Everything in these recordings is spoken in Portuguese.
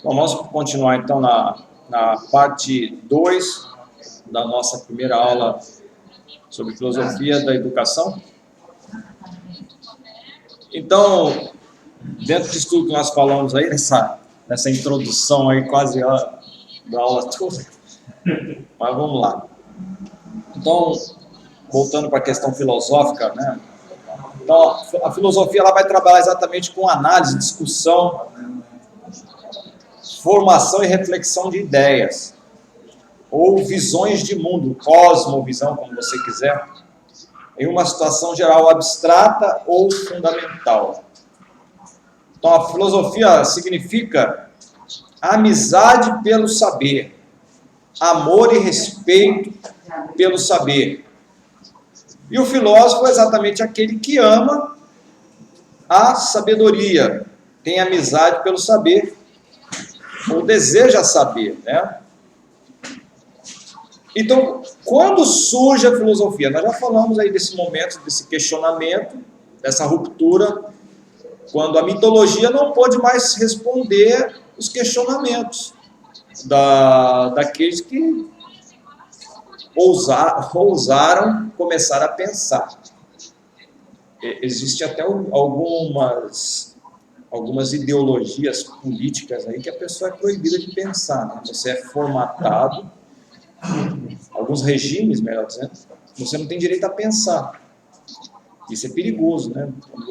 Bom, vamos continuar então na parte 2 da nossa primeira aula sobre filosofia da educação. Então, dentro disso tudo que nós falamos aí, nessa introdução aí quase da aula toda, mas vamos lá. Então, voltando para a questão filosófica, né? Então, a filosofia ela vai trabalhar exatamente com análise, discussão, formação e reflexão de ideias, ou visões de mundo, cosmovisão, como você quiser, em uma situação geral abstrata ou fundamental. Então, a filosofia significa amizade pelo saber, amor e respeito pelo saber. E o filósofo é exatamente aquele que ama a sabedoria, tem amizade pelo saber, ou deseja saber, né? Então, quando surge a filosofia? Nós já falamos aí desse momento, desse questionamento, dessa ruptura, quando a mitologia não pôde mais responder os questionamentos daqueles que ousaram começar a pensar. Existem até algumas ideologias políticas aí que a pessoa é proibida de pensar, né? Você é formatado, alguns regimes, melhor dizendo, você não tem direito a pensar. Isso é perigoso, né? Quando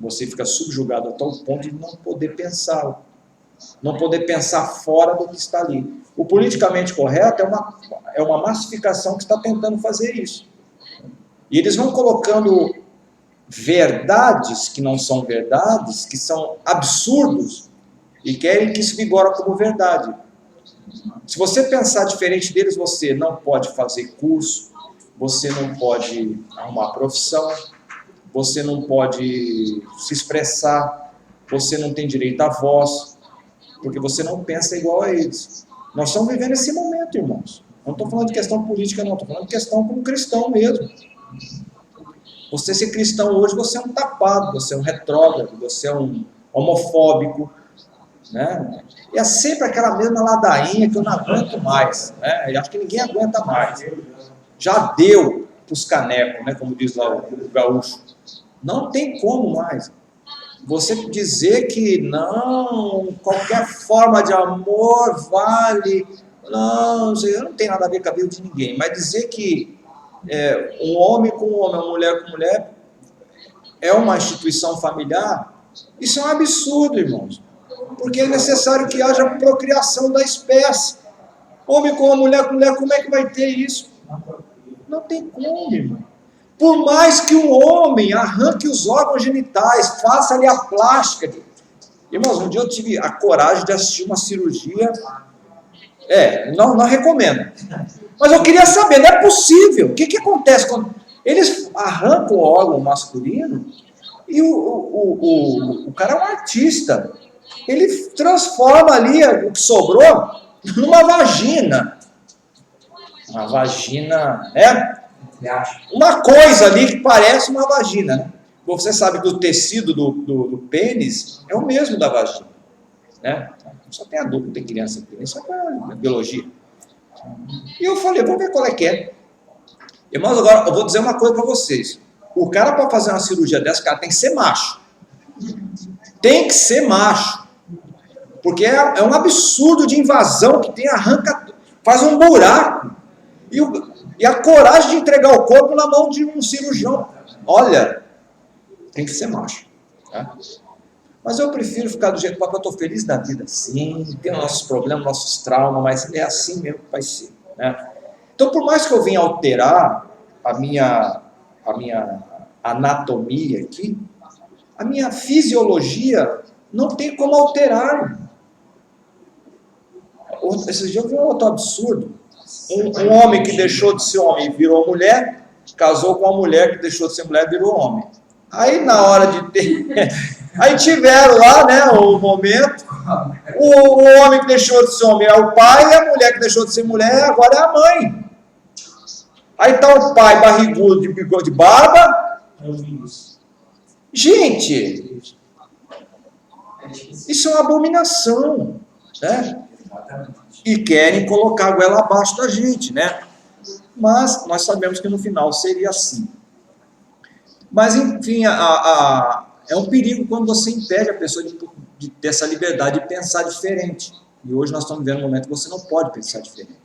você fica subjugado a tal ponto de não poder pensar, não poder pensar fora do que está ali. O politicamente correto é uma massificação que está tentando fazer isso. E eles vão colocando verdades que não são verdades, que são absurdos, e querem que isso vigore como verdade. Se você pensar diferente deles, você não pode fazer curso, você não pode arrumar profissão, você não pode se expressar, você não tem direito à voz, porque você não pensa igual a eles. Nós estamos vivendo esse momento, irmãos. Não estou falando de questão política, não. Estou falando de questão como cristão mesmo. Você ser cristão hoje, você é um tapado, você é um retrógrado, você é um homofóbico, né? E é sempre aquela mesma ladainha que eu não aguento mais, né? E acho que ninguém aguenta mais. Já deu para os canecos, né? Como diz lá o gaúcho. Não tem como mais. Você dizer que não, qualquer forma de amor vale, não tem nada a ver com a vida de ninguém, mas dizer que um homem com homem, uma mulher com mulher, é uma instituição familiar, isso é um absurdo, irmãos, porque é necessário que haja procriação da espécie. Homem com mulher, como é que vai ter isso? Não tem como, irmão. Por mais que um homem arranque os órgãos genitais, faça ali a plástica. Irmãos, um dia eu tive a coragem de assistir uma cirurgia. Não recomendo. Mas eu queria saber, não é possível. O que acontece quando eles arrancam o órgão masculino e o cara é um artista. Ele transforma ali o que sobrou numa vagina. Uma vagina, uma coisa ali que parece uma vagina, né? Você sabe que o tecido do pênis é o mesmo da vagina, né? Só tem adulto, não tem criança aqui, isso é biologia. E eu falei, vamos ver qual é que é. Irmãos, agora eu vou dizer uma coisa para vocês. O cara, para fazer uma cirurgia dessa, cara tem que ser macho. Tem que ser macho. Porque é um absurdo de invasão que tem, arranca, faz um buraco. E a coragem de entregar o corpo na mão de um cirurgião. Olha, tem que ser macho. Tá? Mas eu prefiro ficar do jeito que eu estou feliz da vida. Sim, tem nossos problemas, nossos traumas, mas é assim mesmo que vai ser. Né? Então, por mais que eu venha alterar a minha anatomia aqui, a minha fisiologia não tem como alterar. Esses dias eu vi um outro absurdo. Um homem que deixou de ser homem e virou mulher, casou com uma mulher que deixou de ser mulher e virou homem. Aí na hora de ter... Aí tiveram lá, né, o momento, o homem que deixou de ser homem é o pai, e a mulher que deixou de ser mulher agora é a mãe. Aí tá o pai barrigudo de bigode de barba. Gente, Isso é uma abominação, né? E querem colocar a goela abaixo da gente, né? Mas nós sabemos que no final seria assim. Mas, enfim, é um perigo quando você impede a pessoa de ter essa liberdade de pensar diferente. E hoje nós estamos vivendo um momento que você não pode pensar diferente.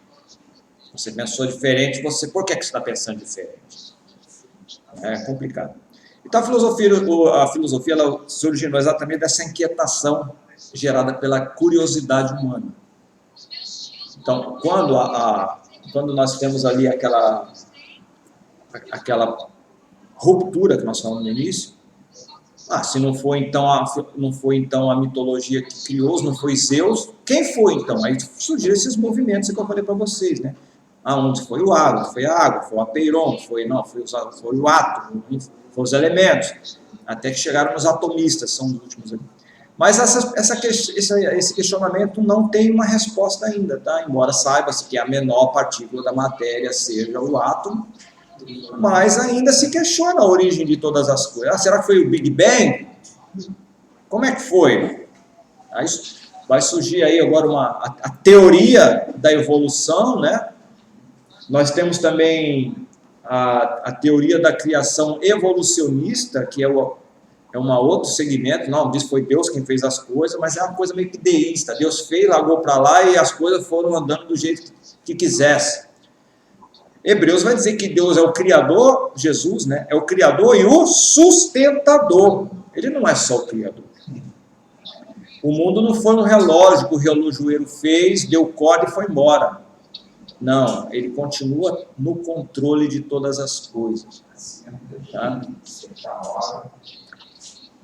Você pensou diferente, por que você está pensando diferente? É complicado. Então a filosofia ela se originou exatamente dessa inquietação gerada pela curiosidade humana. Então, quando nós temos ali aquela ruptura que nós falamos no início, se não foi então a mitologia que criou, não foi Zeus, quem foi então? Aí surgiram esses movimentos que eu falei para vocês, né? Onde foi o ar, onde foi a água, foi o apeiron, foi o átomo, foram os elementos, até que chegaram os atomistas, são os últimos ali. Mas esse questionamento não tem uma resposta ainda, tá? Embora saiba-se que a menor partícula da matéria seja o átomo, mas ainda se questiona a origem de todas as coisas. Será que foi o Big Bang? Como é que foi? Aí vai surgir aí agora a teoria da evolução, né? Nós temos também a teoria da criação evolucionista, que é um outro segmento. Não diz que foi Deus quem fez as coisas, mas é uma coisa meio que deísta. Deus fez, largou para lá e as coisas foram andando do jeito que quisesse. Hebreus vai dizer que Deus é o Criador, Jesus, né? É o Criador e o sustentador. Ele não é só o Criador. O mundo não foi um relógio que o relojoeiro fez, deu corda e foi embora. Não, ele continua no controle de todas as coisas. Tá?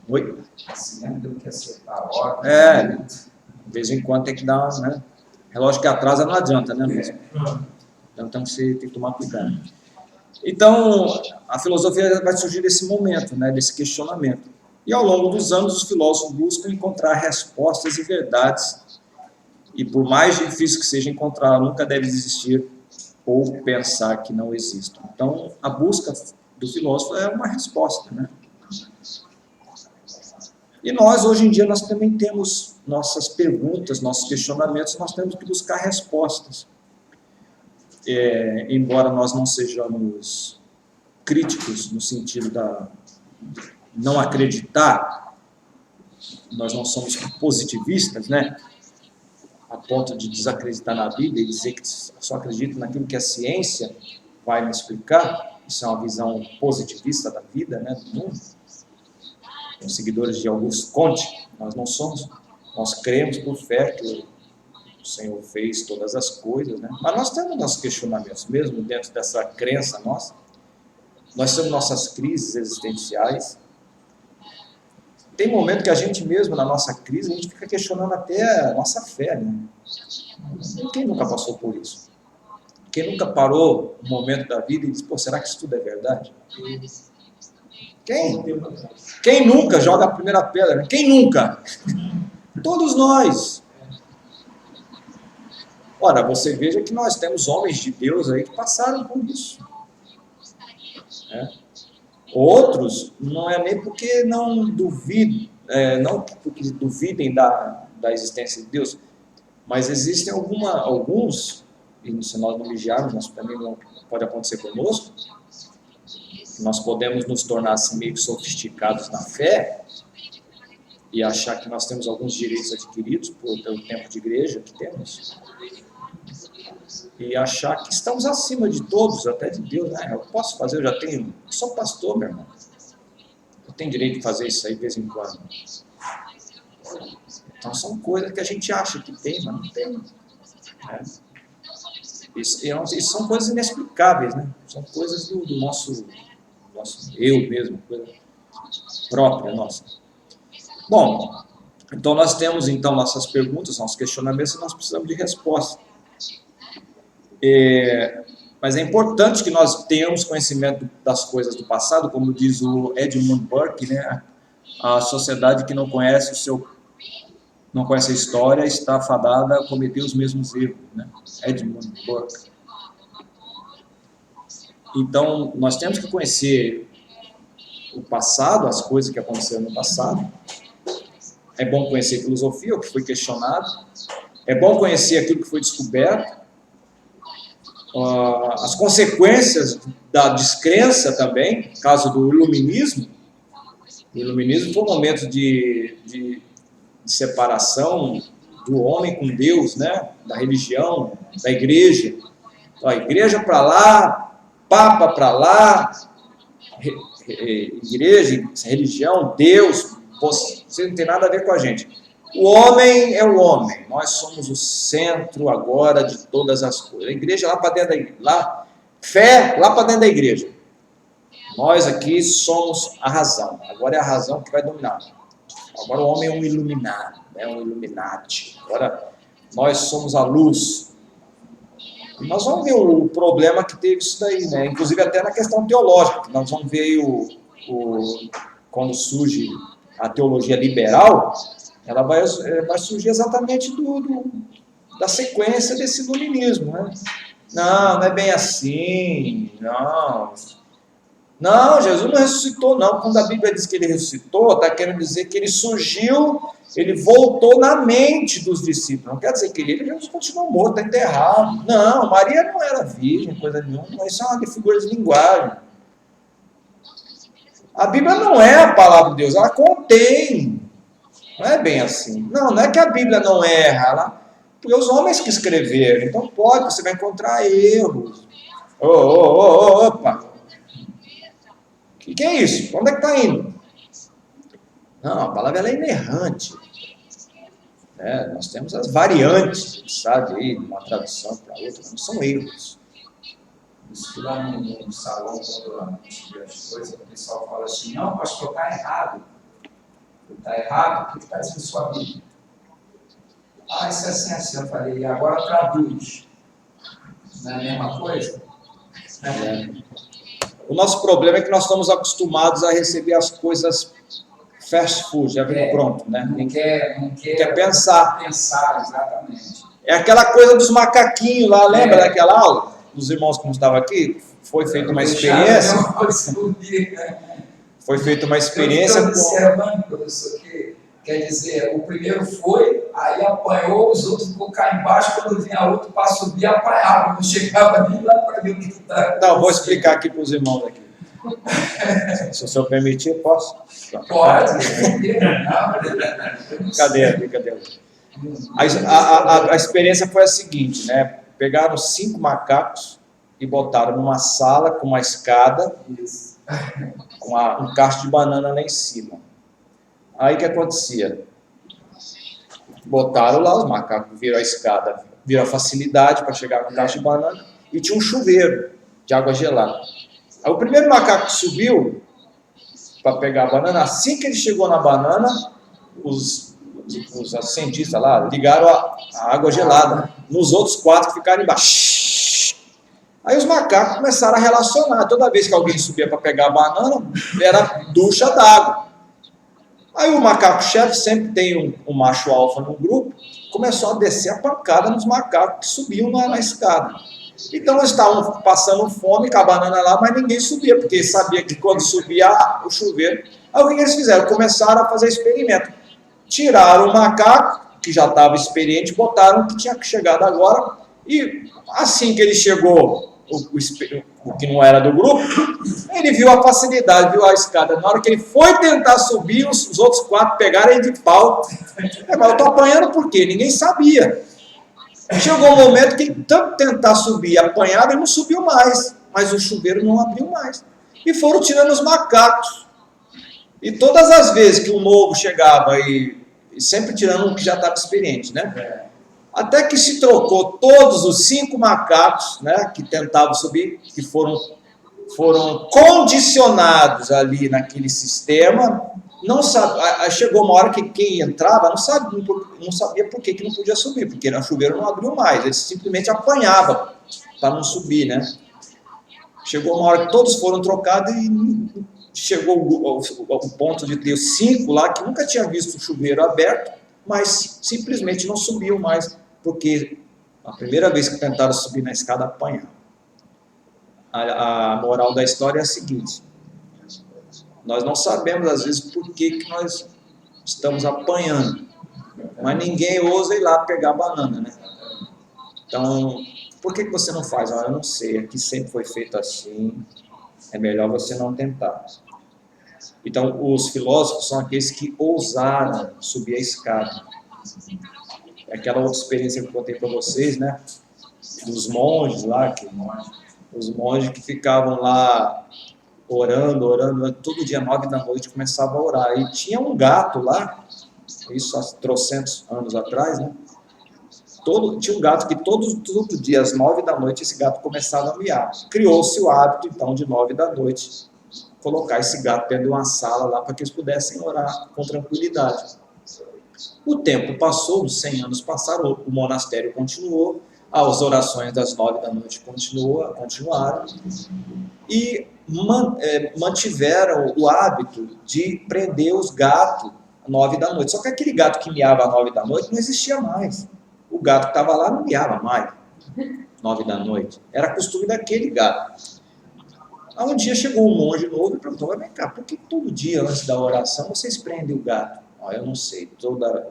Oi? De vez em quando tem que dar, né? Relógio que atrasa não adianta, né? Mesmo? Então tem que tomar cuidado. Então, a filosofia vai surgir desse momento, né? Desse questionamento. E ao longo dos anos, os filósofos buscam encontrar respostas e verdades. E por mais difícil que seja encontrar, nunca deve existir ou pensar que não existe. Então, a busca do filósofo é uma resposta, né? E nós, hoje em dia, nós também temos nossas perguntas, nossos questionamentos, nós temos que buscar respostas. Embora nós não sejamos críticos no sentido de não acreditar, nós não somos positivistas, né? A ponto de desacreditar na Bíblia e dizer que só acredito naquilo que a ciência vai me explicar. Isso é uma visão positivista da vida, né, do mundo. Os seguidores de Augusto Comte, nós não somos. Nós cremos por fé que o Senhor fez todas as coisas, né? Mas nós temos nossos questionamentos, mesmo dentro dessa crença nossa. Nós temos nossas crises existenciais. Tem momento que a gente mesmo, na nossa crise, a gente fica questionando até a nossa fé, né? Quem nunca passou por isso? Quem nunca parou um momento da vida e disse, será que isso tudo é verdade? Quem nunca joga a primeira pedra? Né? Quem nunca? Todos nós. Ora, você veja que nós temos homens de Deus aí que passaram por isso. Outros, não é nem porque não duvidem, não porque duvidem da existência de Deus, mas existem alguns, e se nós não vigiarmos, nós também não pode acontecer conosco, nós podemos nos tornar assim meio sofisticados na fé e achar que nós temos alguns direitos adquiridos pelo tempo de igreja que temos, e achar que estamos acima de todos, até de Deus. Eu posso fazer, eu sou pastor, meu irmão. Eu tenho direito de fazer isso aí de vez em quando. Então são coisas que a gente acha que tem, mas não tem. Isso são coisas inexplicáveis, né? São coisas do nosso eu mesmo, coisa própria nossa. Bom, então nós temos nossas perguntas, nossos questionamentos, e nós precisamos de resposta. Mas é importante que nós tenhamos conhecimento das coisas do passado, como diz o Edmund Burke, né? A sociedade que não conhece a história está fadada a cometer os mesmos erros, né? Edmund Burke. Então, nós temos que conhecer o passado, as coisas que aconteceram no passado, É bom conhecer filosofia, o que foi questionado. É bom conhecer aquilo que foi descoberto. As consequências da descrença também, no caso do iluminismo. O iluminismo foi um momento de separação do homem com Deus, né? Da religião, da igreja. Então, a igreja para lá, papa para lá, igreja, religião, Deus, você não tem nada a ver com a gente. O homem é o homem, nós somos o centro agora de todas as coisas. A igreja lá para dentro da igreja, fé lá para dentro da igreja. Nós aqui somos a razão, agora é a razão que vai dominar. Agora o homem é um iluminado, né? Um illuminati. Agora nós somos a luz. E nós vamos ver o problema que teve isso daí, né? Inclusive até na questão teológica. Nós vamos ver quando surge a teologia liberal, ela vai surgir exatamente da sequência desse iluminismo, né? Não é bem assim, não, Jesus não ressuscitou, não. Quando a Bíblia diz que ele ressuscitou, está querendo dizer que ele surgiu, ele voltou na mente dos discípulos. Não quer dizer que Jesus continuou morto, está enterrado. Não, Maria não era virgem, coisa nenhuma. Isso é uma figura de linguagem. A Bíblia não é a palavra de Deus, ela contém. Não é bem assim. Não é que a Bíblia não erra, porque os homens que escreveram. Então você vai encontrar erros. Opa! O que é isso? Onde é que está indo? Não, a palavra ela é inerrante. Nós temos as variantes, sabe, aí, de uma tradução para outra, não são erros. Isso que lá no salão, quando a gente vê as coisas, o pessoal fala assim, não, pastor, está errado. Está errado? O que está dizendo sua Bíblia? Isso é assim. Eu falei, e agora traduz. Não é a mesma coisa? O nosso problema é que nós estamos acostumados a receber as coisas fast food, já vem pronto, né? Não quer pensar. Pensar, exatamente. É aquela coisa dos macaquinhos lá, lembra daquela aula? Dos irmãos que não estavam aqui? Foi feita uma experiência. Foi feita uma experiência observando, professor, que quer dizer, o primeiro foi, aí apanhou, os outros ficou cá embaixo, quando vinha outro para subir, apanhava, não chegava nem lá para ver o que está. Não, vou explicar aqui para os irmãos aqui. Se o senhor permitir, posso? Pode. Brincadeira. A experiência foi a seguinte, né? Pegaram 5 macacos e botaram numa sala com uma escada, com um cacho de banana lá em cima. Aí o que acontecia? Botaram lá, os macacos viram a escada, viram a facilidade para chegar no cacho de banana e tinha um chuveiro de água gelada. Aí o primeiro macaco que subiu para pegar a banana, assim que ele chegou na banana, os cientistas lá ligaram a água gelada nos outros 4 que ficaram embaixo. Aí os macacos começaram a relacionar. Toda vez que alguém subia para pegar a banana, era ducha d'água. Aí o macaco-chefe, sempre tem um macho alfa no grupo, começou a descer a pancada nos macacos que subiam na escada. Então eles estavam passando fome com a banana lá, mas ninguém subia, porque sabia que quando subia o chuveiro. Aí o que eles fizeram? Começaram a fazer experimento. Tiraram o macaco, que já estava experiente, botaram o que tinha chegado agora, e assim que ele chegou, o que não era do grupo, ele viu a facilidade, viu a escada. Na hora que ele foi tentar subir, os outros 4 pegaram ele de pau. Mas eu estou apanhando por quê? Ninguém sabia. Chegou um momento que ele tanto tentar subir, apanhava, ele não subiu mais, mas o chuveiro não abriu mais. E foram tirando os macacos. E todas as vezes que o novo chegava, e sempre tirando um que já estava experiente, né? Até que se trocou todos os 5 macacos, né, que tentavam subir, que foram condicionados ali naquele sistema. Chegou uma hora que quem entrava não sabia por que não podia subir, porque o chuveiro não abriu mais, ele simplesmente apanhava para não subir, né? Chegou uma hora que todos foram trocados e chegou o ponto de ter 5 lá que nunca tinha visto o chuveiro aberto, mas simplesmente não subiam mais, porque a primeira vez que tentaram subir na escada apanharam. A moral da história é a seguinte: nós não sabemos às vezes por que nós estamos apanhando. Mas ninguém ousa ir lá pegar a banana, né? Então, por que você não faz? Eu não sei, aqui sempre foi feito assim, é melhor você não tentar. Então, os filósofos são aqueles que ousaram subir a escada. É aquela outra experiência que eu contei para vocês, né? Dos monges lá, os monges que ficavam lá orando, todo dia 9 da noite começava a orar. E tinha um gato lá, isso há trocentos anos atrás, né? Tinha um gato que todo dia, às 9 da noite, esse gato começava a miar. Criou-se o hábito, então, de 9 da noite, colocar esse gato dentro de uma sala lá para que eles pudessem orar com tranquilidade. O tempo passou, os 100 anos passaram, o monastério continuou, as orações das 9 da noite continuaram, e mantiveram o hábito de prender os gatos às 9 da noite. Só que aquele gato que miava às 9 da noite não existia mais. O gato que estava lá não miava mais, 9 da noite. Era costume daquele gato. Aí um dia chegou um monge novo e perguntou, vem cá, por que todo dia antes da oração vocês prendem o gato? Eu não sei,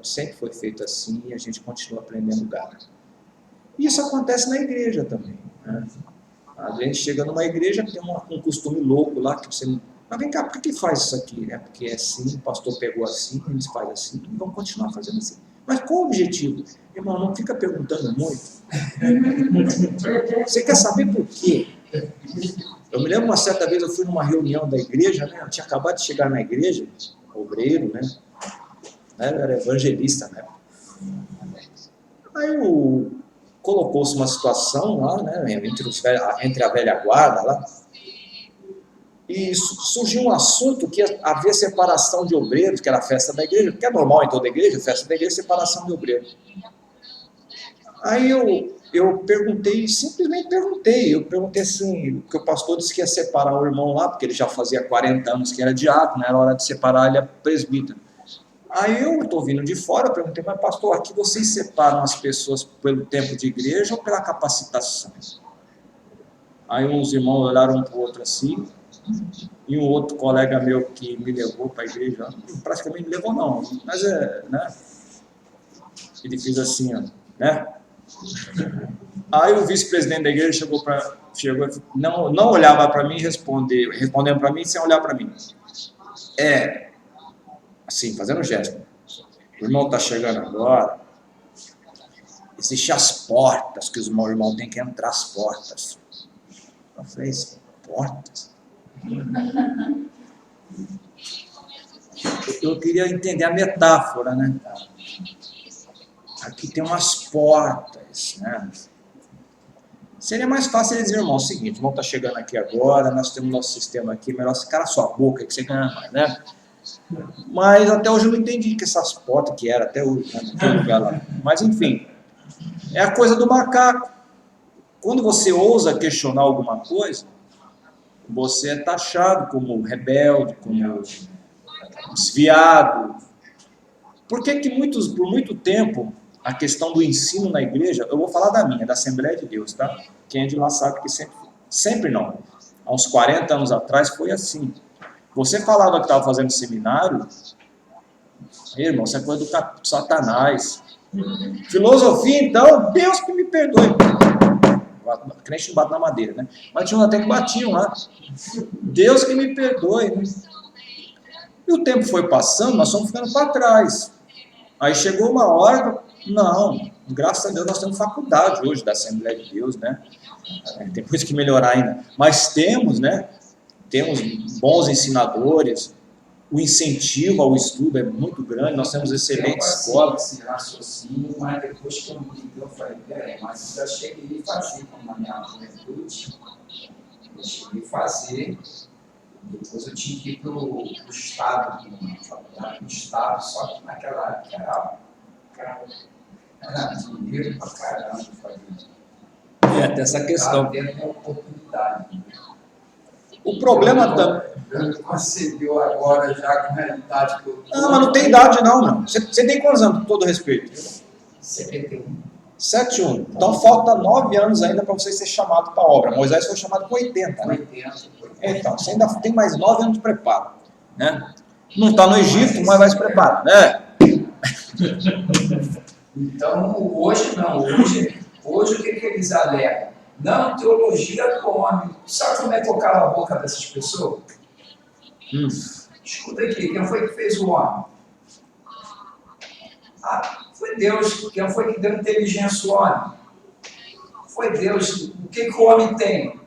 sempre foi feito assim e a gente continua prendendo o gato. E isso acontece na igreja também, né? A gente chega numa igreja que tem um costume louco lá, que você... Mas vem cá, por que faz isso aqui? É porque é assim, o pastor pegou assim, eles fazem assim, e vão continuar fazendo assim. Mas qual o objetivo? Irmão, não fica perguntando muito. Você quer saber por quê? Eu me lembro uma certa vez, eu fui numa reunião da igreja, né? Eu tinha acabado de chegar na igreja, obreiro, né? Eu era evangelista, né? Aí colocou-se uma situação lá, né? Entre a velha guarda lá, e surgiu um assunto que havia separação de obreiros, que era a festa da igreja, porque é normal em toda igreja, festa da igreja, separação de obreiros. Aí eu perguntei, simplesmente perguntei, assim, porque o pastor disse que ia separar o irmão lá, porque ele já fazia 40 anos que era diácono, era hora de separar ele a presbítero. Aí eu estou vindo de fora, eu perguntei, mas pastor, aqui vocês separam as pessoas pelo tempo de igreja ou pela capacitação? Aí uns irmãos olharam um para o outro assim, e um outro colega meu que me levou para a igreja, praticamente me levou não, mas né? Ele fez assim, ó, né? Aí o vice-presidente da igreja chegou não olhava para mim e respondendo para mim sem olhar para mim. Assim, fazendo gesto. O irmão está chegando agora. Existem as portas, que os irmãos têm que entrar as portas. Eu falei, portas? Eu queria entender a metáfora, né? Aqui tem umas portas, né? Seria mais fácil eles dizer, irmão, é o seguinte, o irmão está chegando aqui agora, nós temos nosso sistema aqui, melhor você cala sua boca que você ganha mais, né? Mas até hoje eu não entendi que essas portas que era, até hoje, né, naquele lugar lá. Mas enfim, é a coisa do macaco. Quando você ousa questionar alguma coisa, você é taxado como rebelde, como desviado. Por que por muito tempo, a questão do ensino na igreja, eu vou falar da minha, da Assembleia de Deus, tá? Quem é de lá sabe que sempre não. Há uns 40 anos atrás foi assim. Você falava que estava fazendo seminário, irmão, isso é coisa do Satanás. Filosofia, então, Deus que me perdoe. O crente não bate na madeira, né? Mas tinha até que batiam lá. Deus que me perdoe. Né? E o tempo foi passando, nós fomos ficando para trás. Aí chegou uma hora, não, graças a Deus nós temos faculdade hoje da Assembleia de Deus, né? Tem coisa que melhorar ainda. Mas temos, né? Temos bons ensinadores, o incentivo ao estudo é muito grande, nós temos excelentes escolas. Esse raciocínio, mas depois que eu falei, mas eu já cheguei a fazer, como na minha juventude, eu cheguei a fazer, depois eu tinha que ir para o Estado, no Estado, só que naquela época era dinheiro pra caramba fazer isso. Tem essa questão. Tendo oportunidade. O problema também... Você viu agora já com a realidade que eu tô... Não, mas não tem idade não, não. Você tem quantos anos, com todo respeito? 71. 71. Então falta 9 anos ainda para você ser chamado para a obra. Moisés foi chamado com 80, né? 80. Então, você ainda tem mais 9 anos de preparo, né? Não está no Egito, mas vai se preparar, né? Então, hoje não. Hoje o que eles alegam? Não, teologia do homem. Sabe como é que eu calo a boca dessas pessoas? Escuta aqui, quem foi que fez o homem? Ah, foi Deus. Quem foi que deu inteligência ao homem? Foi Deus. O que o homem tem?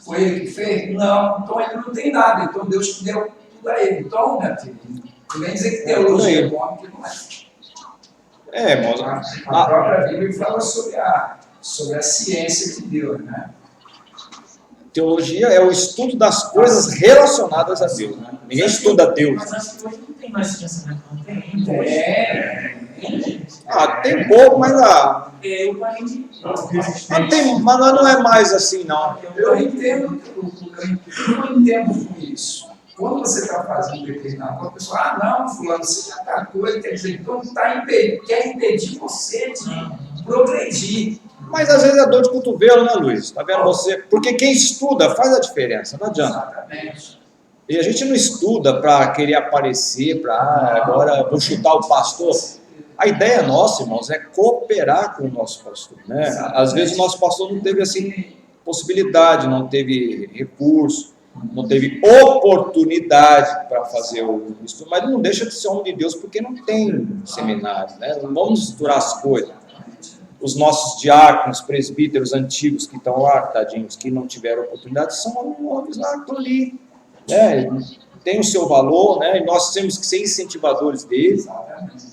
Foi ele que fez? Não. Então ele não tem nada. Então Deus deu tudo a ele. Então, minha filha, não vem dizer que teologia do homem que não é. Mas A própria Bíblia fala sobre a ciência de Deus, né? teologia é o estudo das coisas relacionadas a Deus. Né? Ninguém estuda Deus. Mas acho que hoje não tem mais esse pensamento, não tem? Tem pouco, mas Eu parei mas não é mais assim, não. Eu entendo com isso. Quando você está fazendo determinado, a pessoa, não, fulano, você já atacou, ele quer dizer, então quer impedir você de progredir. Mas às vezes é dor de cotovelo, né, Luiz? Tá vendo você? Porque quem estuda faz a diferença, não adianta. Exatamente. E a gente não estuda para querer aparecer, para agora vou chutar o pastor. A ideia nossa, irmãos, é cooperar com o nosso pastor, né? Às vezes o nosso pastor não teve assim possibilidade, não teve recurso, não teve oportunidade para fazer o estudo, mas não deixa de ser homem de Deus porque não tem seminário, né? Não vamos misturar as coisas. Os nossos diáconos, presbíteros antigos que estão lá, tadinhos, que não tiveram oportunidade, são homens lá que estão ali, né? Tem o seu valor, né? E nós temos que ser incentivadores deles,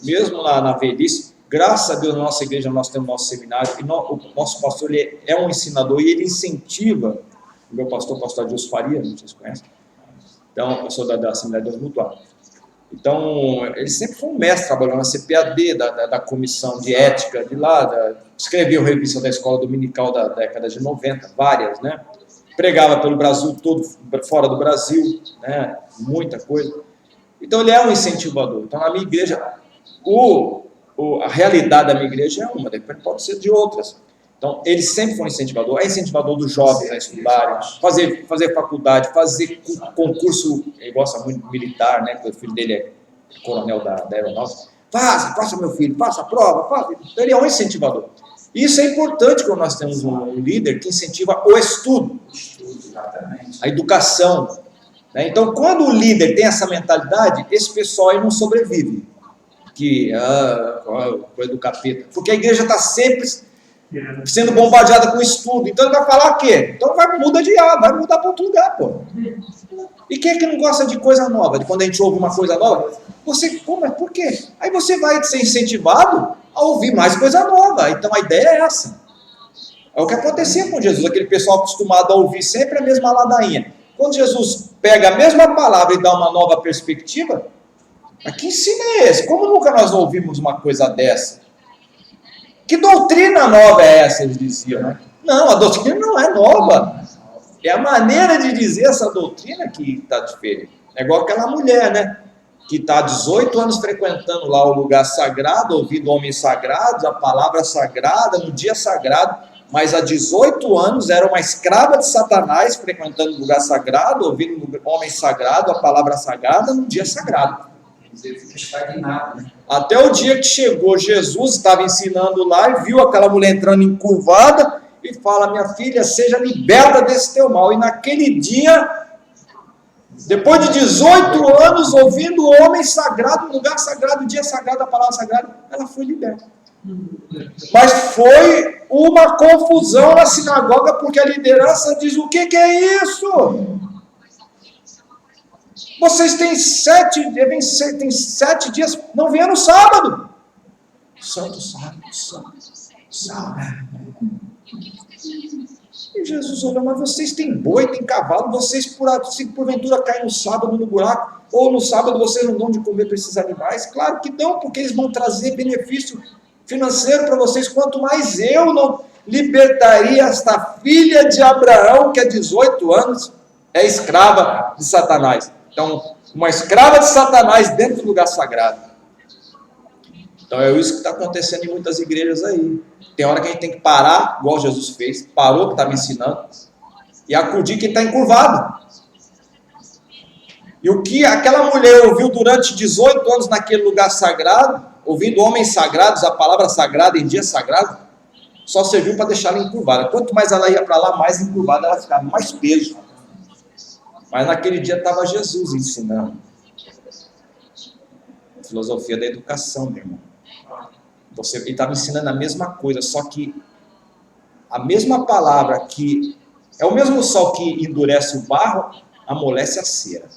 mesmo na velhice. Graças a Deus, na nossa igreja, nós temos nosso seminário, e o nosso pastor ele é um ensinador e ele incentiva. O meu pastor Adilson Faria, não sei se vocês conhecem, então, pastor da Assembleia de Deus Mutual. Então, ele sempre foi um mestre, trabalhou na CPAD, da comissão de ética de lá, escreveu revista da escola dominical da década de 90, várias, né? Pregava pelo Brasil todo, fora do Brasil, né? Muita coisa. Então, ele é um incentivador. Então, na minha igreja, a realidade da minha igreja é uma, depois pode ser de outras. Então, ele sempre foi um incentivador. É incentivador dos jovens a estudarem, fazer faculdade, fazer concurso. Ele gosta muito de militar, né? Porque o filho dele é coronel da aeronáutica. Faça meu filho, faça a prova, faça. Então, ele é um incentivador. Isso é importante quando nós temos um líder que incentiva o estudo, a educação. Né? Então, quando o líder tem essa mentalidade, esse pessoal aí não sobrevive. Coisa do capeta. Porque a igreja está sempre sendo bombardeada com estudo. Então ele vai falar o quê? Então vai mudar para outro lugar, pô. E quem é que não gosta de coisa nova? De quando a gente ouve uma coisa nova? Mas por quê? Aí você vai ser incentivado a ouvir mais coisa nova. Então a ideia é essa. É o que acontecia com Jesus, aquele pessoal acostumado a ouvir sempre a mesma ladainha. Quando Jesus pega a mesma palavra e dá uma nova perspectiva, que ensino é esse? Como nunca nós ouvimos uma coisa dessa? Que doutrina nova é essa, eles diziam, né? Não, a doutrina não é nova. É a maneira de dizer essa doutrina que está diferente. É igual aquela mulher, né? Que está há 18 anos frequentando lá o lugar sagrado, ouvindo homens sagrados, a palavra sagrada, no dia sagrado, mas há 18 anos era uma escrava de Satanás, frequentando o lugar sagrado, ouvindo homem sagrado, a palavra sagrada, no dia sagrado. Ele fica estagnado, né? Até o dia que chegou Jesus, estava ensinando lá e viu aquela mulher entrando encurvada e fala: minha filha, seja liberta desse teu mal. E naquele dia, depois de 18 anos ouvindo o homem sagrado, no lugar sagrado, o dia sagrado, a palavra sagrada, ela foi liberta. Mas foi uma confusão na sinagoga, porque a liderança diz: o que é isso? Vocês têm 7 dias, não venham no sábado. Santo sábado. E Jesus olhou: mas vocês têm boi, têm cavalo, vocês se porventura caem no sábado no buraco, ou no sábado vocês não dão de comer para esses animais? Claro que dão, porque eles vão trazer benefício financeiro para vocês, quanto mais eu não libertaria esta filha de Abraão, que há 18 anos é escrava de Satanás. Então, uma escrava de Satanás dentro do lugar sagrado. Então, é isso que está acontecendo em muitas igrejas aí. Tem hora que a gente tem que parar, igual Jesus fez, parou que estava ensinando, e acudir quem está encurvado. E o que aquela mulher ouviu durante 18 anos naquele lugar sagrado, ouvindo homens sagrados, a palavra sagrada em dia sagrado, só serviu para deixar ela encurvada. Quanto mais ela ia para lá, mais encurvada ela ficava, mais peso. Mas naquele dia estava Jesus ensinando. Filosofia da educação, meu irmão. Ele estava ensinando a mesma coisa, só que a mesma palavra que é o mesmo sol que endurece o barro, amolece a cera.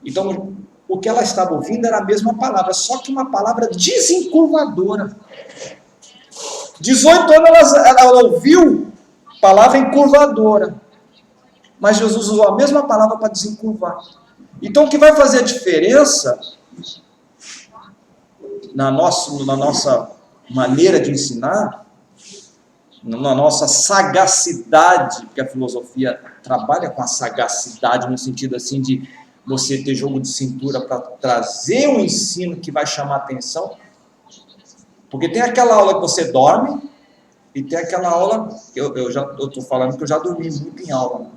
Então, o que ela estava ouvindo era a mesma palavra, só que uma palavra desencurvadora. 18 anos ela ouviu palavra encurvadora, mas Jesus usou a mesma palavra para desencurvar. Então, o que vai fazer a diferença na nossa maneira de ensinar, na nossa sagacidade, porque a filosofia trabalha com a sagacidade no sentido assim de você ter jogo de cintura para trazer um ensino que vai chamar atenção, porque tem aquela aula que você dorme e tem aquela aula que eu estou falando que eu já dormi muito em aula.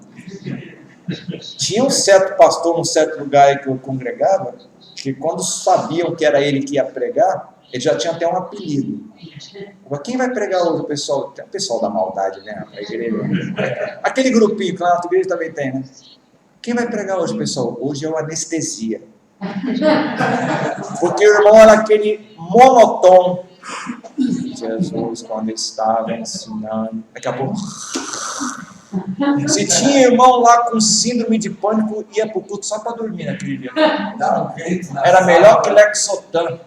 Tinha um certo pastor num certo lugar aí que eu congregava, que quando sabiam que era ele que ia pregar, ele já tinha até um apelido. Quem vai pregar hoje? Tem o pessoal da maldade, né? A igreja. Aquele grupinho que lá na igreja também tem, né? Quem vai pregar hoje, pessoal? Hoje é o anestesia. Porque o irmão era aquele monotônico. Jesus, quando estava ensinando, daqui a pouco. Se tinha irmão lá com síndrome de pânico, ia para o culto só para dormir naquele dia. Era melhor que Lexotan.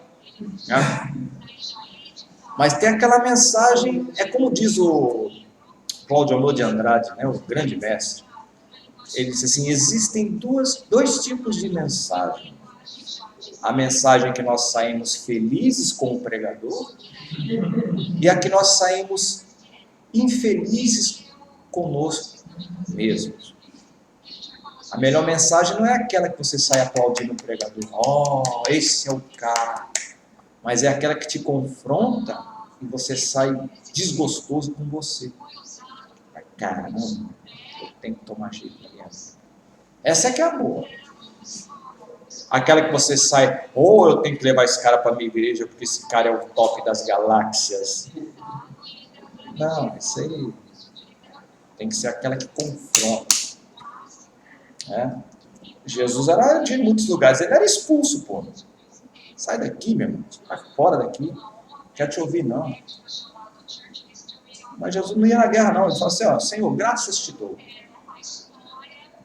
Mas tem aquela mensagem, é como diz o Cláudio Amor de Andrade, né, o grande mestre. Ele disse assim: existem dois tipos de mensagem. A mensagem que nós saímos felizes com o pregador e a que nós saímos infelizes conosco mesmos. A melhor mensagem não é aquela que você sai aplaudindo o pregador. Oh, esse é o cara. Mas é aquela que te confronta e você sai desgostoso com você. Caramba, eu tenho que tomar jeito da minha vida. Essa é que é a boa. Aquela que você sai, eu tenho que levar esse cara para a minha igreja porque esse cara é o top das galáxias. Não, isso aí tem que ser aquela que confronta. Jesus era de muitos lugares, ele era expulso, pô. Sai daqui, meu irmão, vai fora daqui, não quero te ouvir, não. Mas Jesus não ia na guerra, não. Ele falou assim: Senhor, graças te dou,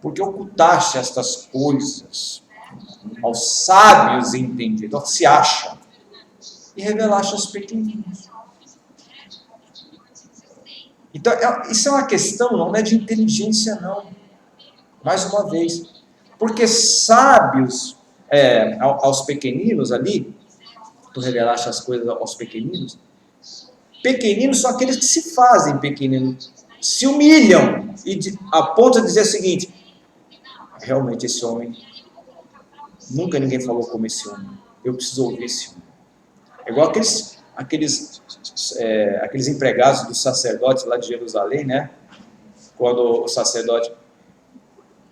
porque ocultaste estas coisas aos sábios e entendidos, se acha, e revelaste aos pequeninos. Então, isso é uma questão, não é de inteligência, não. Mais uma vez, porque sábios aos pequeninos ali, tu revelaste as coisas aos pequeninos. Pequeninos são aqueles que se fazem pequeninos, se humilham a ponto de dizer o seguinte: realmente esse homem, nunca ninguém falou como esse homem, eu preciso ouvir esse homem. É igual aqueles empregados dos sacerdotes lá de Jerusalém, né? Quando o sacerdote,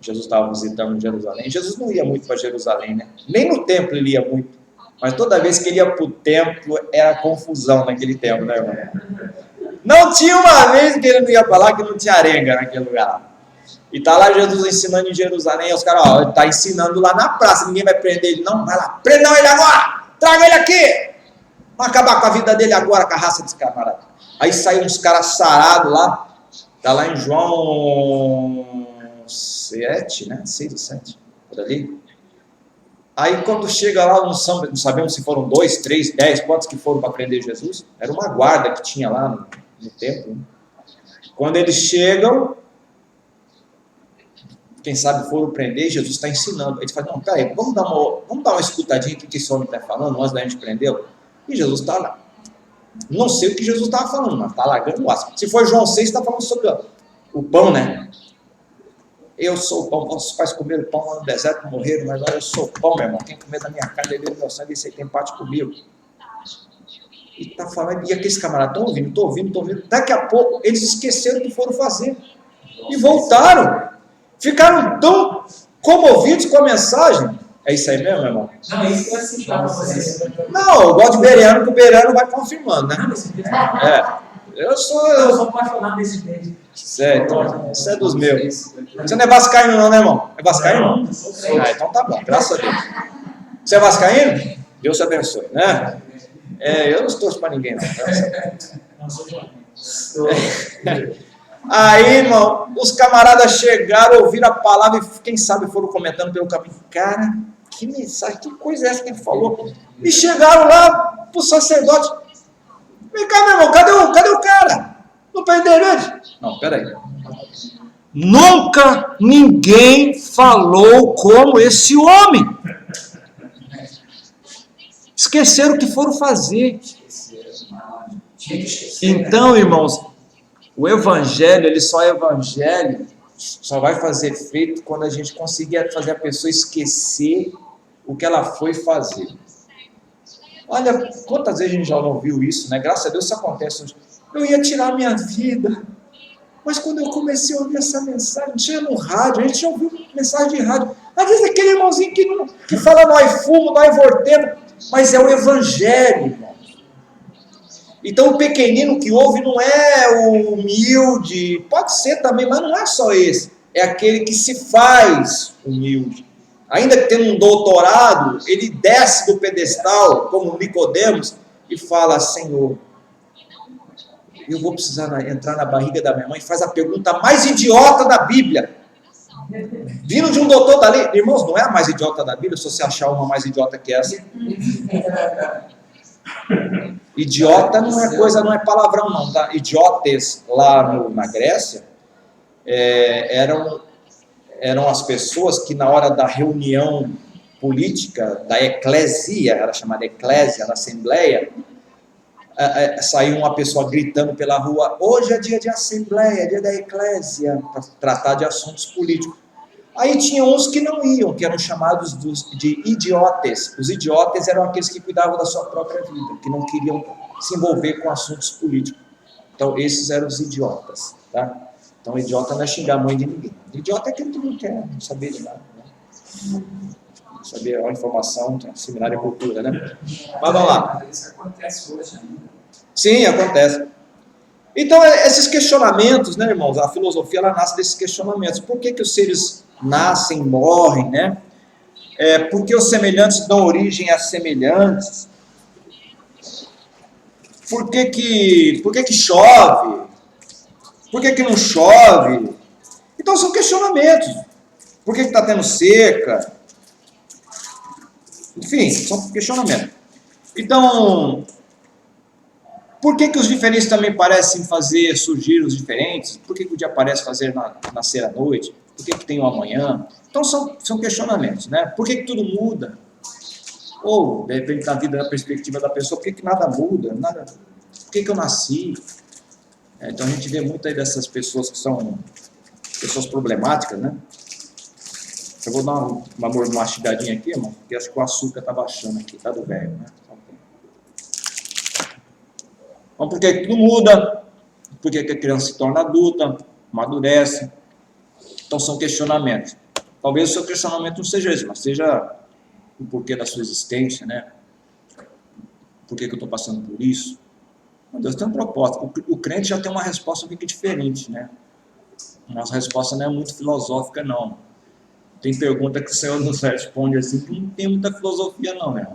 Jesus estava visitando Jerusalém. Jesus não ia muito para Jerusalém, né? Nem no templo ele ia muito. Mas toda vez que ele ia para o templo, era confusão naquele templo, né, irmão? Não tinha uma vez que ele não ia para lá que não tinha arenga naquele lugar lá. E está lá Jesus ensinando em Jerusalém, e os caras, ele está ensinando lá na praça, ninguém vai prender ele, não, vai lá, prendam ele agora, traga ele aqui, vamos acabar com a vida dele agora, com a raça desse camarada. Aí saíram uns caras sarados lá, está lá em João 7, né, 6 ou 7, por ali. Aí quando chega lá, não sabemos se foram 2, 3, 10, quantos que foram para prender Jesus, era uma guarda que tinha lá no templo. Né? Quando eles chegam, quem sabe foram prender, Jesus está ensinando. Eles falam: não, peraí, vamos dar uma escutadinha aqui que esse homem está falando, antes da gente prendê-lo. E Jesus está lá. Não sei o que Jesus estava falando, mas está largando o aço. Se for João 6, está falando sobre o pão, né? Eu sou o pão, vossos pais comeram pão lá no deserto, morreram, mas agora eu sou o pão, meu irmão. Quem comer da minha carne, beber do meu sangue, esse aí tem parte comigo. E está falando, e aqueles camaradas estão ouvindo. Daqui a pouco, eles esqueceram o que foram fazer. E voltaram. Ficaram tão comovidos com a mensagem. É isso aí mesmo, irmão? Não, é isso que eu ia citar pra vocês. Não, eu gosto de Bereano, que o Bereano vai confirmando, né? Não, esse texto. Eu Eu sou sou apaixonado desse texto. certo, isso é dos meus. Você não é vascaíno não, né, irmão? É vascaíno? Não, eu sou crente. Então tá bom, graças a Deus. Você é vascaíno? Deus te abençoe, né? Eu não torço pra ninguém, não. Não, eu sou João. Aí, irmão, os camaradas chegaram, ouviram a palavra e quem sabe foram comentando pelo caminho. Cara, que mensagem, que coisa é essa que ele falou? E chegaram lá pro sacerdote. Vem cá, meu irmão, cadê o cara? Não prenderam ele? Não, peraí. Nunca ninguém falou como esse homem. Esqueceram o que foram fazer. Tinha que esquecer. Então, irmãos, o evangelho, ele só é evangelho, só vai fazer efeito quando a gente conseguir fazer a pessoa esquecer o que ela foi fazer. Olha, quantas vezes a gente já não viu isso, né? Graças a Deus isso acontece hoje. Eu ia tirar a minha vida, mas quando eu comecei a ouvir essa mensagem, tinha no rádio, a gente já ouviu mensagem de rádio. Às vezes aquele irmãozinho que fala nós fumo, nós voltemos, mas é o evangelho, irmão. Então o pequenino que ouve não é o humilde, pode ser também, mas não é só esse. É aquele que se faz humilde. Ainda que tenha um doutorado, ele desce do pedestal, como Nicodemos, e fala: Senhor, eu vou precisar entrar na barriga da minha mãe. Faz a pergunta mais idiota da Bíblia. Vindo de um doutor da lei. Irmãos, não é a mais idiota da Bíblia, se você achar uma mais idiota que essa. Idiota não é coisa, não é palavrão não, tá? Idiotes lá na Grécia eram as pessoas que na hora da reunião política, da eclésia, era chamada eclésia, na assembleia, saiu uma pessoa gritando pela rua: hoje é dia de assembleia, dia da eclésia, para tratar de assuntos políticos. Aí tinha uns que não iam, que eram chamados de idiotes. Os idiotes eram aqueles que cuidavam da sua própria vida, que não queriam se envolver com assuntos políticos. Então, esses eram os idiotas, tá? Então, idiota não é xingar a mãe de ninguém. Idiota é aquele que não quer saber de nada, né? Saber a informação, seminário é cultura, né? Mas vamos lá. Mas isso acontece hoje ainda. Sim, acontece. Então, esses questionamentos, né, irmãos? A filosofia, ela nasce desses questionamentos. Por que os seres nascem, morrem, né? Porque os semelhantes dão origem a semelhantes. Por que chove? Por que não chove? Então são questionamentos. Por que está tendo seca? Enfim, são questionamentos. Então, por que os diferentes também parecem fazer surgir os diferentes? Por que o dia parece fazer nascer a noite? Por que tem o amanhã? Então são questionamentos, né? Por que tudo muda? Ou, de repente, na vida, da perspectiva da pessoa, por que nada muda? Por que eu nasci? Então a gente vê muito aí dessas pessoas que são pessoas problemáticas, né? Eu vou dar uma mastigadinha aqui, irmão, porque acho que o açúcar está baixando aqui, tá do velho, né? Então, por que tudo muda? Por que a criança se torna adulta, amadurece? Então são questionamentos. Talvez o seu questionamento não seja esse, mas seja o porquê da sua existência, né? Por que eu estou passando por isso? Deus tem um propósito. O crente já tem uma resposta um pouco diferente, né? Nossa resposta não é muito filosófica, não. Tem pergunta que o Senhor nos responde assim, que não tem muita filosofia, não, né?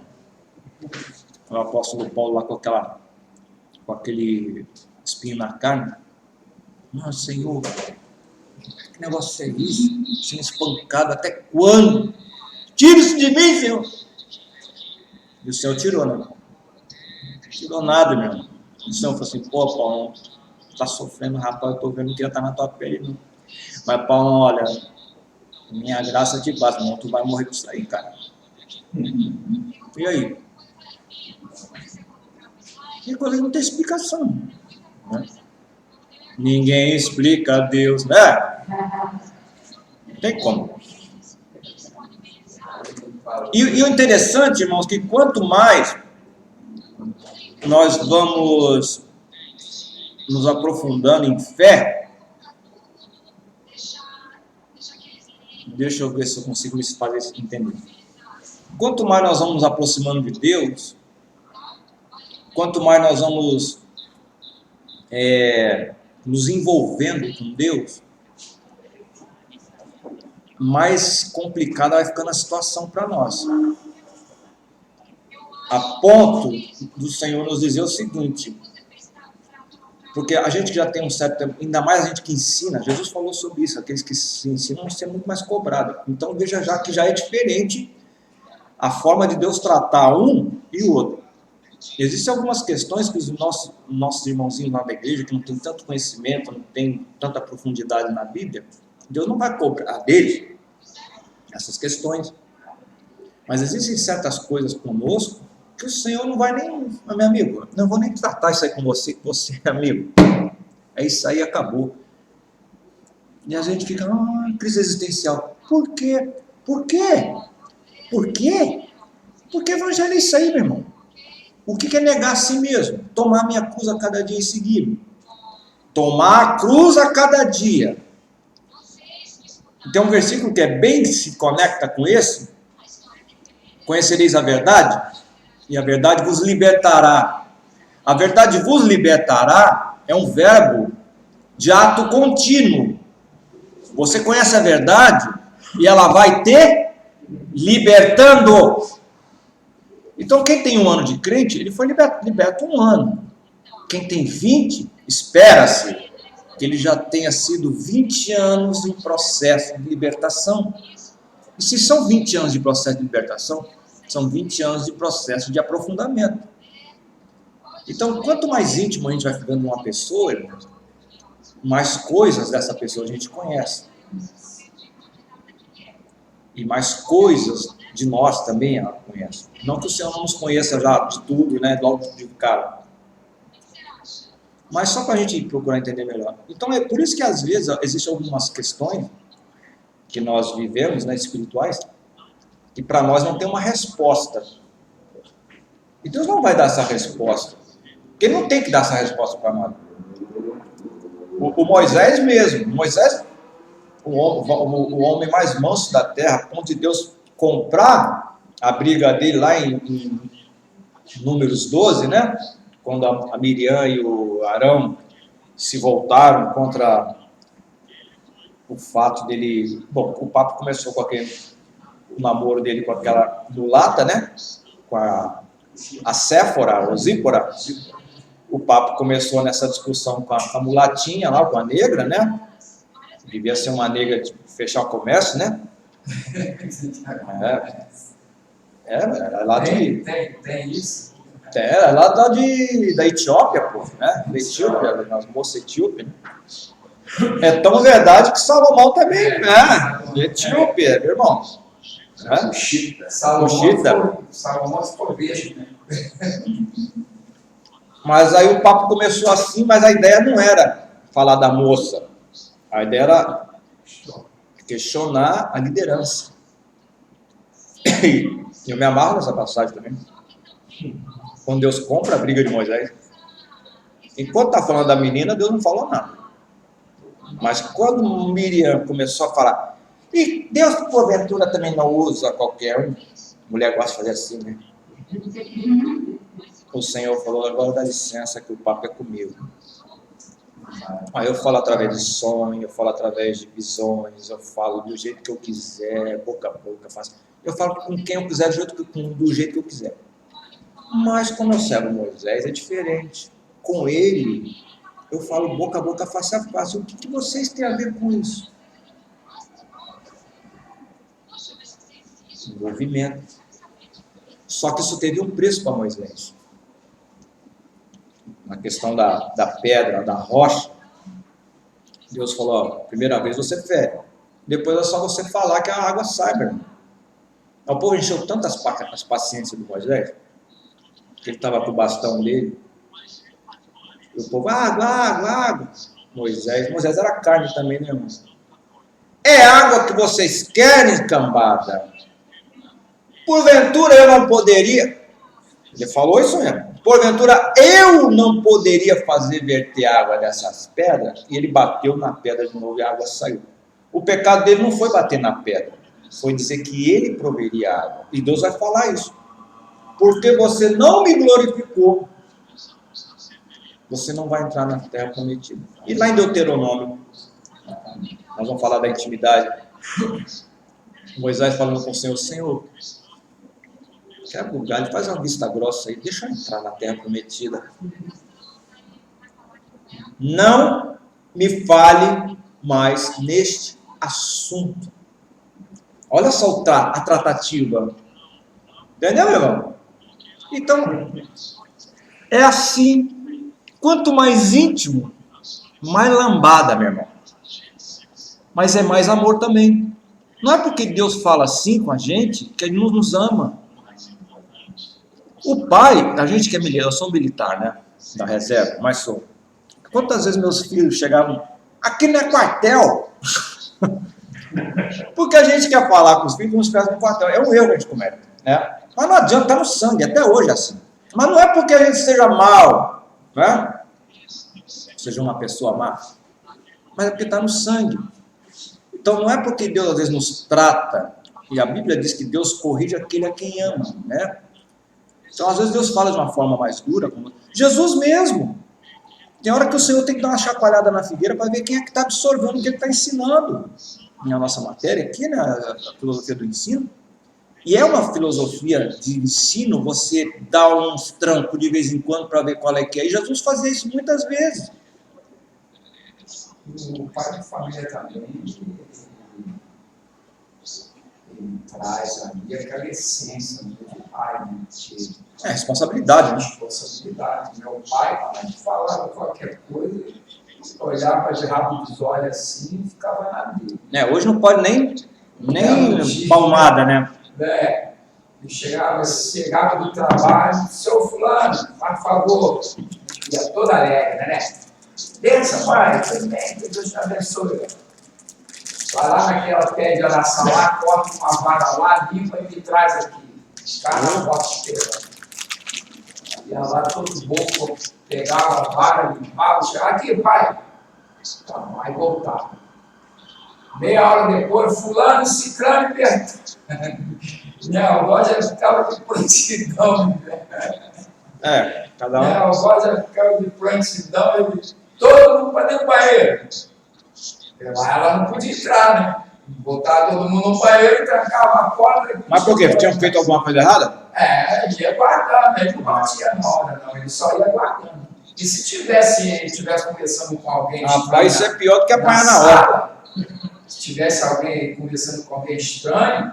O apóstolo Paulo lá com aquele espinho na carne. Nossa, Senhor, que negócio é isso? Sendo espancado até quando? Tira isso de mim, Senhor! E o Senhor tirou, né? Tirou nada, meu irmão. O Senhor falou assim: pô, Paulo, tá sofrendo, rapaz, eu tô vendo que já tá na tua pele, não. Mas, Paulo, olha, minha graça te basta, não, tu vai morrer com isso aí, cara. E aí? Que coisa não tem explicação, né? Ninguém explica a Deus, né? Não tem como. E o interessante, irmãos, que quanto mais nós vamos nos aprofundando em fé, Deixa eu ver se eu consigo me fazer isso entender. Quanto mais nós vamos nos aproximando de Deus, quanto mais nós vamos nos envolvendo com Deus, mais complicada vai ficando a situação para nós. A ponto do Senhor nos dizer o seguinte, porque a gente já tem um certo tempo, ainda mais a gente que ensina, Jesus falou sobre isso, aqueles que se ensinam vão ser muito mais cobrados. Então veja já que já é diferente a forma de Deus tratar um e o outro. Existem algumas questões que os nossos irmãozinhos lá da igreja, que não tem tanto conhecimento, não tem tanta profundidade na Bíblia, Deus não vai cobrar deles essas questões. Mas existem certas coisas conosco que o Senhor não vai nem, meu amigo, não vou nem tratar isso aí com você, que você é amigo. É isso aí, acabou. E a gente fica, crise existencial. Por quê? Por quê? Por quê? Porque evangelho é isso aí, meu irmão. O que é negar a si mesmo? Tomar minha cruz a cada dia e seguir. Tomar a cruz a cada dia. Tem um versículo que é bem se conecta com esse. Conhecereis a verdade, e a verdade vos libertará. A verdade vos libertará é um verbo de ato contínuo. Você conhece a verdade e ela vai te libertando. Então quem tem 1 ano de crente, ele foi liberto 1 ano. Quem tem 20, espera-se que ele já tenha sido 20 anos em processo de libertação. E se são 20 anos de processo de libertação, são 20 anos de processo de aprofundamento. Então, quanto mais íntimo a gente vai ficando de uma pessoa, irmãos, mais coisas dessa pessoa a gente conhece. E mais coisas de nós também ela conhece. Não que o Senhor não nos conheça já de tudo, né, logo de cara. Mas só para a gente procurar entender melhor. Então, é por isso que às vezes existem algumas questões que nós vivemos, né, espirituais, que para nós não tem uma resposta. E Deus não vai dar essa resposta. Porque Ele não tem que dar essa resposta para nós. O Moisés mesmo, o homem mais manso da terra, a ponto de Deus comprar a briga dele lá em Números 12, né? Quando a Miriam e o Arão se voltaram contra o fato dele... Bom, o papo começou com o namoro dele com aquela mulata, né? Com a Séfora, ou Zípora. O papo começou nessa discussão com a mulatinha lá, com a negra, né? Devia ser uma negra de fechar o comércio, né? Era lá de... Tem isso? Era lá da Etiópia, pô, né? Da Etiópia, nas moças etíopes, né? É tão verdade que Salomão também, né? Etiópia, meu irmão. Cuxita. Salomão ficou verde, né? Mas aí o papo começou assim, mas a ideia não era falar da moça. A ideia era questionar a liderança. E eu me amarro nessa passagem também. Quando Deus compra a briga de Moisés. Enquanto está falando da menina, Deus não falou nada. Mas quando Miriam começou a falar, e Deus porventura também não usa qualquer um, mulher gosta de fazer assim, né? O Senhor falou, agora dá licença que o papo é comigo. Aí eu falo através de sonho, eu falo através de visões, eu falo do jeito que eu quiser, boca a boca, faço. Eu falo com quem eu quiser, do jeito que eu quiser. Mas como eu servo Moisés, é diferente. Com ele, eu falo boca a boca, face a face. O que vocês têm a ver com isso? Envolvimento. Só que isso teve um preço para Moisés. Na questão da pedra, da rocha, Deus falou, ó, primeira vez você fere, depois é só você falar que a água sai, meu irmão. O povo encheu tanto as paciências do Moisés, que ele estava com o bastão dele, e o povo, água. Moisés era carne também, né, irmão? É água que vocês querem, cambada? Porventura eu não poderia... Ele falou isso mesmo. Porventura eu não poderia fazer verter água dessas pedras? E ele bateu na pedra de novo e a água saiu. O pecado dele não foi bater na pedra, foi dizer que ele proveria água. E Deus vai falar isso. Porque você não me glorificou, você não vai entrar na terra prometida. E lá em Deuteronômio, nós vamos falar da intimidade. Moisés falando com o Senhor: Senhor, quer lugar, ele faz uma vista grossa aí, deixa eu entrar na terra prometida. Não me fale mais neste assunto. Olha só a tratativa. Entendeu, meu irmão? Então, é assim. Quanto mais íntimo, mais lambada, meu irmão. Mas é mais amor também. Não é porque Deus fala assim com a gente que Ele não nos ama. O pai, a gente que é militar, eu sou militar, né? Da reserva, mas sou. Quantas vezes meus filhos chegavam, aqui não é quartel? Porque a gente quer falar com os filhos, nos pés no quartel. É um erro que a gente comete, né? Mas não adianta, está no sangue, até hoje é assim. Mas não é porque a gente seja mal, né? Seja uma pessoa má, mas é porque está no sangue. Então não é porque Deus às vezes nos trata, e a Bíblia diz que Deus corrige aquele a quem ama, né? Então às vezes Deus fala de uma forma mais dura, como Jesus mesmo. Tem hora que o Senhor tem que dar uma chacoalhada na figueira para ver quem é que está absorvendo o que Ele está ensinando. Na nossa matéria aqui, né, a filosofia do ensino. E é uma filosofia de ensino, você dá uns trancos de vez em quando para ver qual é que é. E Jesus fazia isso muitas vezes. O pai de família também, ele traz ali aquela essência do pai, né? É responsabilidade, né? Responsabilidade. Meu pai, quando a gente falava qualquer coisa, olhava de rabo dos olhos assim e ficava na dele. Hoje não pode nem palmada, né? E chegava do trabalho, seu fulano, por favor, ia toda alegre, né? Pensa, pai, tudo bem, que Deus te abençoe. Vai lá naquela pé de oração lá, corta uma vara lá, limpa e me traz aqui. Os caras não gostam esperando. Ia lá todo bom, pegava a vara, limpava, chegava aqui, pai. Tá, aí voltava. Meia hora depois, fulano, ciclano e perto. Não, o Roger ficava de prontidão. Cada um. O Roger ficava de prontidão, ele, todo mundo para dentro do banheiro. Ela não podia entrar, né? Botar todo mundo no banheiro, trancava a porta. Mas por quê? Tinham feito alguma coisa errada? Ele ia guardando, ele não batia na hora, não, ele só ia guardando. E se estivesse conversando com alguém. Rapaz, isso é pior do que apanhar na hora. Se tivesse alguém conversando com alguém estranho,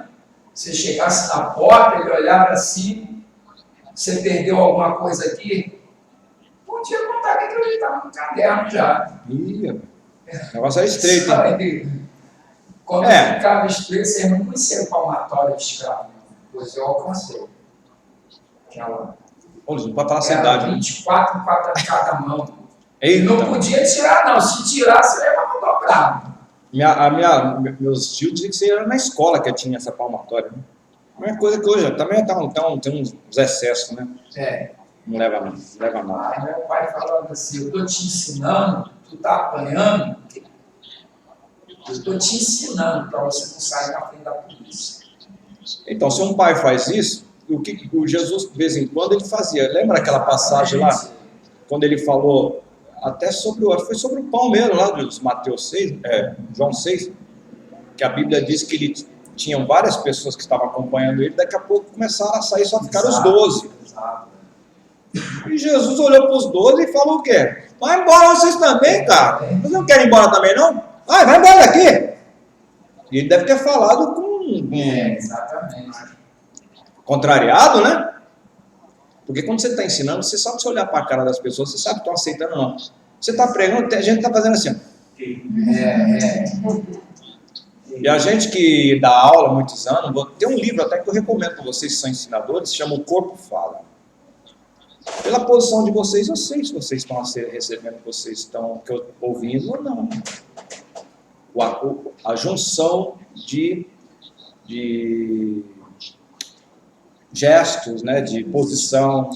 você chegasse na porta, ele olhava assim, você perdeu alguma coisa aqui, podia contar que ele estava no caderno já. O negócio é estreito, hein? Quando ficava estreito, você não conhecia o palmatório de escravo, pois eu alcancei. Aquela. Não pode falar sem idade. 24 em cada mão. Eita. Não podia tirar, não. Se tirasse, levava dobrado. Meus tios diziam que você era na escola que tinha essa palmatória. Né? A mesma coisa que hoje, também tem uns excessos, né? Não leva nada. Aí meu pai falava assim, eu estou te ensinando, tu está apanhando, eu estou te ensinando para você não sair na frente da polícia. Então, se um pai faz isso, o Jesus, de vez em quando, ele fazia. Lembra aquela passagem lá? Quando ele falou, até foi sobre o pão mesmo, lá de Mateus 6, João 6, que a Bíblia diz que ele tinham várias pessoas que estavam acompanhando ele, daqui a pouco começaram a sair, só ficaram os 12. Exato. E Jesus olhou para os 12 e falou o quê? Vai embora vocês também, cara. Vocês não querem ir embora também, não? Vai embora daqui. E ele deve ter falado com exatamente. Contrariado, né? Porque quando você está ensinando, você sabe se olhar para a cara das pessoas, você sabe que estão aceitando ou não. Você está pregando, a gente está fazendo assim. E a gente que dá aula há muitos anos, tem um livro até que eu recomendo para vocês que são ensinadores, se chama O Corpo Fala. Pela posição de vocês, eu sei se vocês estão recebendo o que vocês estão ouvindo ou não. A junção de gestos, né, de posição.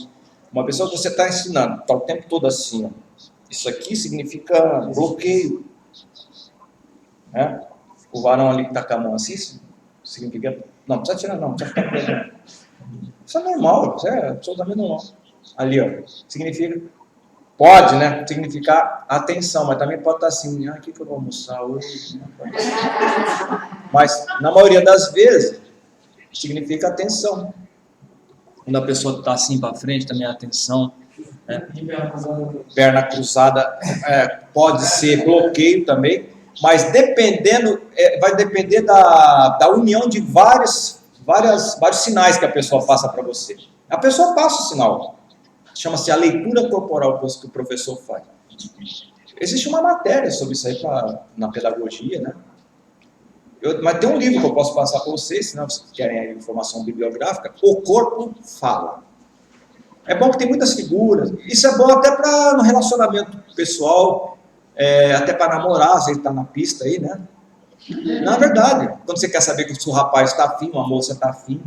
Uma pessoa que você está ensinando, está o tempo todo assim. Ó. Isso aqui significa bloqueio. Né? O varão ali que está com a mão assim, significa... Não, precisa tirar não, precisa ficar preso. Isso é normal, isso é absolutamente normal. Ali, ó, significa... Pode, né? Significar atenção, mas também pode estar assim, o que eu vou almoçar hoje? Mas, na maioria das vezes, significa atenção. Quando a pessoa está assim para frente, também é atenção. Né? Perna cruzada pode ser bloqueio também, mas dependendo, vai depender da união de vários sinais que a pessoa passa para você. A pessoa passa o sinal. Chama-se a leitura corporal que o professor faz. Existe uma matéria sobre isso aí na pedagogia, né? Mas tem um livro que eu posso passar para vocês, se não vocês querem a informação bibliográfica. O Corpo Fala. É bom que tem muitas figuras. Isso é bom até para no relacionamento pessoal, até para namorar, se ele está na pista aí, né? Na verdade, quando você quer saber que o seu rapaz está afim, uma moça está afim.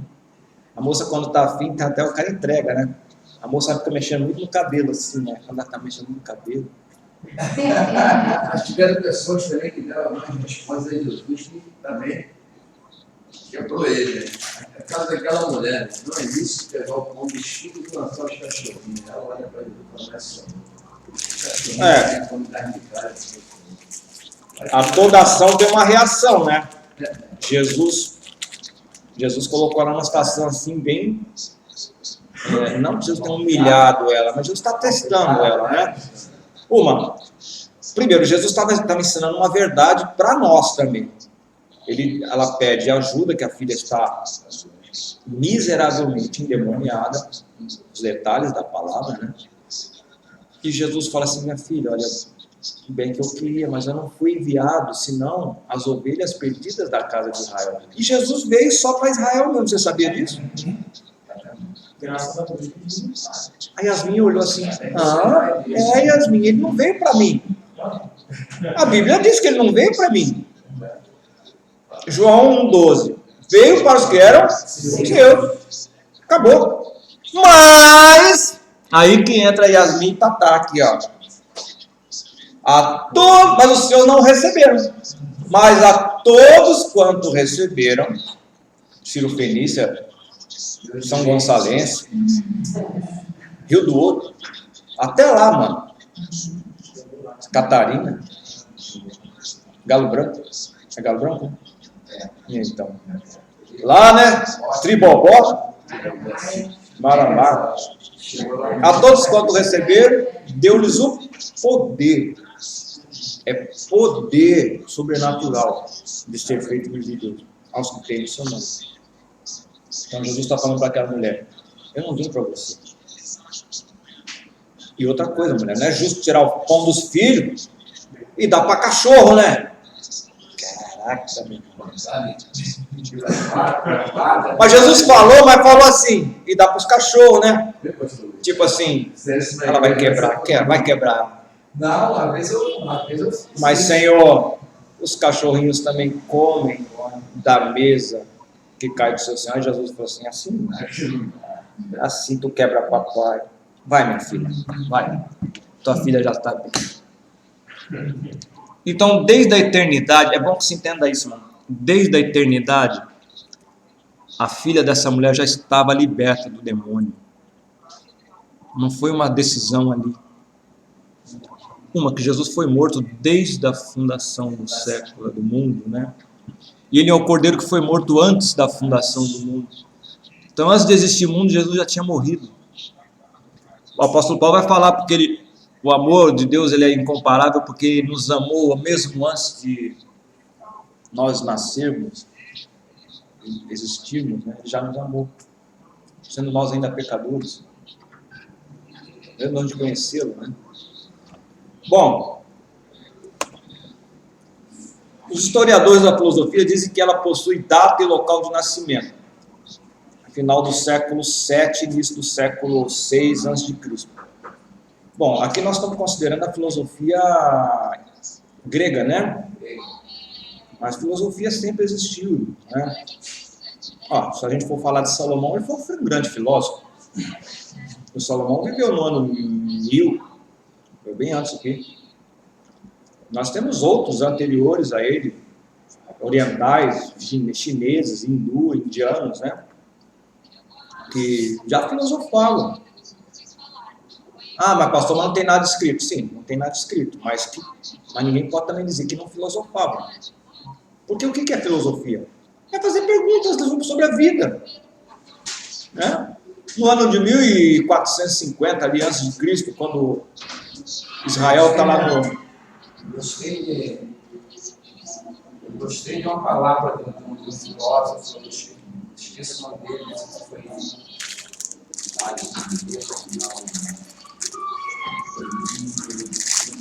A moça, quando está afim, até o cara entrega, né? A moça fica mexendo muito no cabelo, assim, né? Quando ela está mexendo no cabelo. Mas tiveram pessoas também que deram mais respostas a Jesus que também quebrou ele. Né? É caso daquela mulher, né? Não é isso pegar o pão vestido e lançar os cachorrinhos. Ela olha para ele e começa a toda ação tem uma reação, né? Jesus colocou ela numa situação assim, bem... não Jesus ter humilhado ela, mas Jesus está testando ela, né? Primeiro, Jesus estava ensinando uma verdade para nós também. Ela pede ajuda, que a filha está miseravelmente endemoniada, os detalhes da palavra, né? E Jesus fala assim, minha filha, olha, bem que eu queria, mas eu não fui enviado, senão as ovelhas perdidas da casa de Israel. E Jesus veio só para Israel mesmo, você sabia disso? Graças a Deus. A Yasmin olhou assim, Yasmin, ele não veio para mim. A Bíblia diz que ele não veio para mim. João 1,12. Veio para os que eram seus. Acabou. Mas, aí que entra a Yasmin Tatá aqui, ó. Mas os seus não receberam. Mas a todos quanto receberam, Ciro Fenícia, São Gonçalense, Rio do Ouro, até lá, mano. Catarina, Galo Branco, é Galo Branco? Então, lá, né? Tribobó, Marambá. A todos quanto receberam, deu-lhes o poder. É poder sobrenatural de ser feito visível aos que têm o seu nome. Então Jesus está falando para aquela mulher, eu não vim para você. E outra coisa, mulher, não é justo tirar o pão dos filhos e dar para cachorro, né? Caraca, meu irmão. Mas Jesus falou, mas falou assim, e dá para os cachorros, né? Tipo assim, ela vai quebrar, vai quebrar. Não, às vezes eu Mas, Senhor, os cachorrinhos também comem da mesa que cai do seu Senhor. E Jesus falou assim, assim tu quebra papai. Vai, minha filha, vai. Tua filha já está bem. Então, desde a eternidade, é bom que se entenda isso, mano. Desde a eternidade, a filha dessa mulher já estava liberta do demônio. Não foi uma decisão ali. Que Jesus foi morto desde a fundação do século, do mundo, né? E ele é o cordeiro que foi morto antes da fundação do mundo. Então, antes de existir o mundo, Jesus já tinha morrido. O apóstolo Paulo vai falar porque o amor de Deus ele é incomparável, porque ele nos amou mesmo antes de nós nascermos, existirmos, né? Ele já nos amou, sendo nós ainda pecadores, mesmo antes de conhecê-lo, né? Bom, os historiadores da filosofia dizem que ela possui data e local de nascimento, final do século VII, início do século VI a.C. Bom, aqui nós estamos considerando a filosofia grega, né? Mas filosofia sempre existiu, né? Se a gente for falar de Salomão, ele foi um grande filósofo. O Salomão viveu no ano 1000, foi bem antes aqui. Nós temos outros anteriores a ele, orientais, chineses, hindu, indianos, né? Que já filosofavam. Ah, mas pastor, mas não tem nada escrito. Sim, não tem nada escrito, mas ninguém pode também dizer que não filosofavam. Porque o que é filosofia? É fazer perguntas sobre a vida. Né? No ano de 1450, ali antes de Cristo, quando Israel está lá no... Eu gostei de uma palavra do filósofo, eu esqueço o nome dele, não sei se foi ele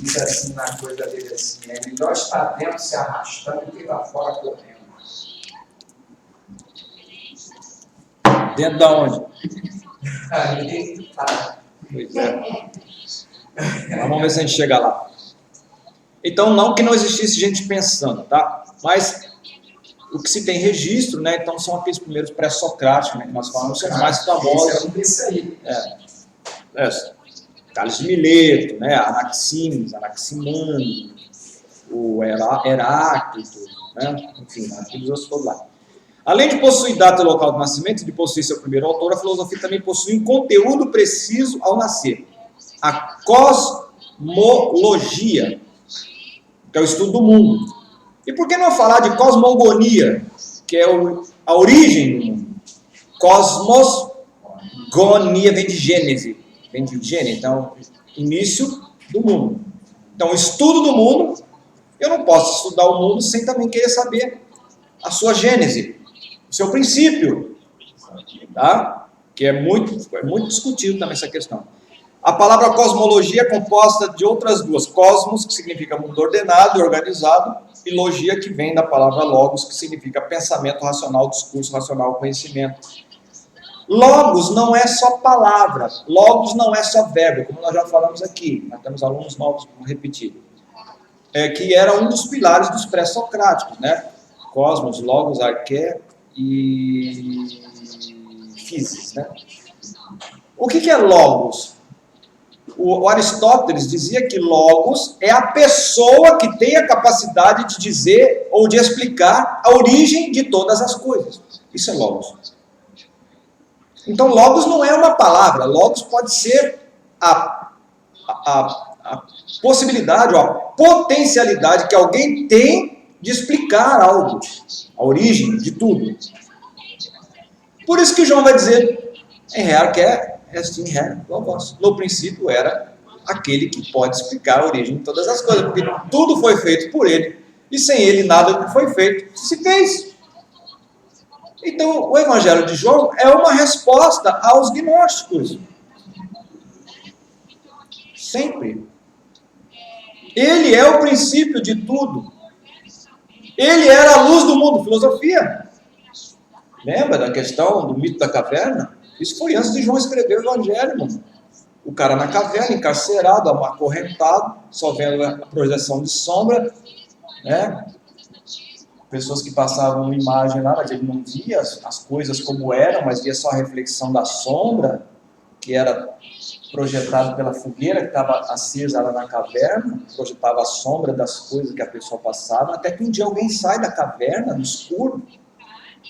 diz assim na coisa dele assim, é melhor estar dentro se arrastando do que lá fora correndo. Dentro da onde? Aí tá. Pois é. Mas vamos ver se a gente chega lá. Então, não que não existisse gente pensando, tá? Mas o que se tem registro, né? Então, são aqueles primeiros pré-socráticos, né? Que nós falamos, são os mais famosos. Isso aí. Tales de Mileto, né? Anaxímenes, Anaximandro, o Heráclito, né? Enfim, aqueles outros todos lá. Além de possuir data e local de nascimento e de possuir seu primeiro autor, a filosofia também possui um conteúdo preciso ao nascer. A cosmologia, que é o estudo do mundo. E por que não falar de cosmogonia, que é a origem do mundo? Cosmogonia vem de Gênese, então, início do mundo. Então, o estudo do mundo, eu não posso estudar o mundo sem também querer saber a sua gênese, o seu princípio, tá? Que é muito discutido também essa questão. A palavra cosmologia é composta de outras duas, cosmos, que significa mundo ordenado e organizado, e logia, que vem da palavra logos, que significa pensamento racional, discurso racional, conhecimento. Logos não é só palavra, logos não é só verbo, como nós já falamos aqui, nós temos alunos novos, vamos repetir, que era um dos pilares dos pré-socráticos, né? Cosmos, logos, arqué e physis, né? O que é logos? O Aristóteles dizia que logos é a pessoa que tem a capacidade de dizer ou de explicar a origem de todas as coisas. Isso é logos. Então, logos não é uma palavra. Logos pode ser a possibilidade ou a potencialidade que alguém tem de explicar algo, a origem de tudo. Por isso que João vai dizer, em rearqué, estin re logos. No princípio era aquele que pode explicar a origem de todas as coisas, porque tudo foi feito por ele, e sem ele nada do que foi feito se fez. Então, o Evangelho de João é uma resposta aos gnósticos. Sempre. Ele é o princípio de tudo. Ele era a luz do mundo. Filosofia. Lembra da questão do mito da caverna? Isso foi antes de João escrever o Evangelho, mano. O cara na caverna, encarcerado, acorrentado, só vendo a projeção de sombra, né? Pessoas que passavam uma imagem lá, mas ele não via as coisas como eram, mas via só a reflexão da sombra, que era projetado pela fogueira que estava acesa lá na caverna, projetava a sombra das coisas que a pessoa passava, até que um dia alguém sai da caverna, no escuro,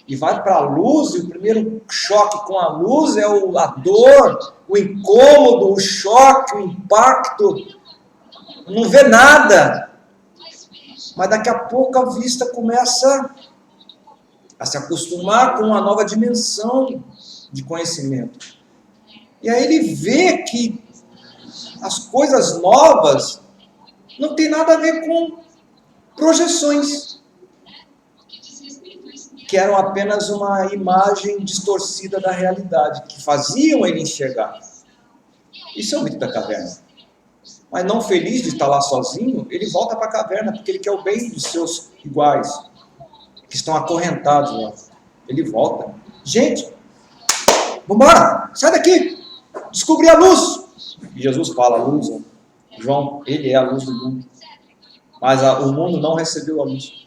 e vai para a luz, e o primeiro choque com a luz é a dor, o incômodo, o choque, o impacto, não vê nada. Mas daqui a pouco a vista começa a se acostumar com uma nova dimensão de conhecimento. E aí ele vê que as coisas novas não tem nada a ver com projeções, que eram apenas uma imagem distorcida da realidade, que faziam ele enxergar. Isso é o mito da caverna. Mas não feliz de estar lá sozinho, ele volta para a caverna, porque ele quer o bem dos seus iguais, que estão acorrentados lá. Ele volta. Gente, vamos embora, sai daqui, descobri a luz. E Jesus fala, a luz, João, ele é a luz do mundo. Mas o mundo não recebeu a luz.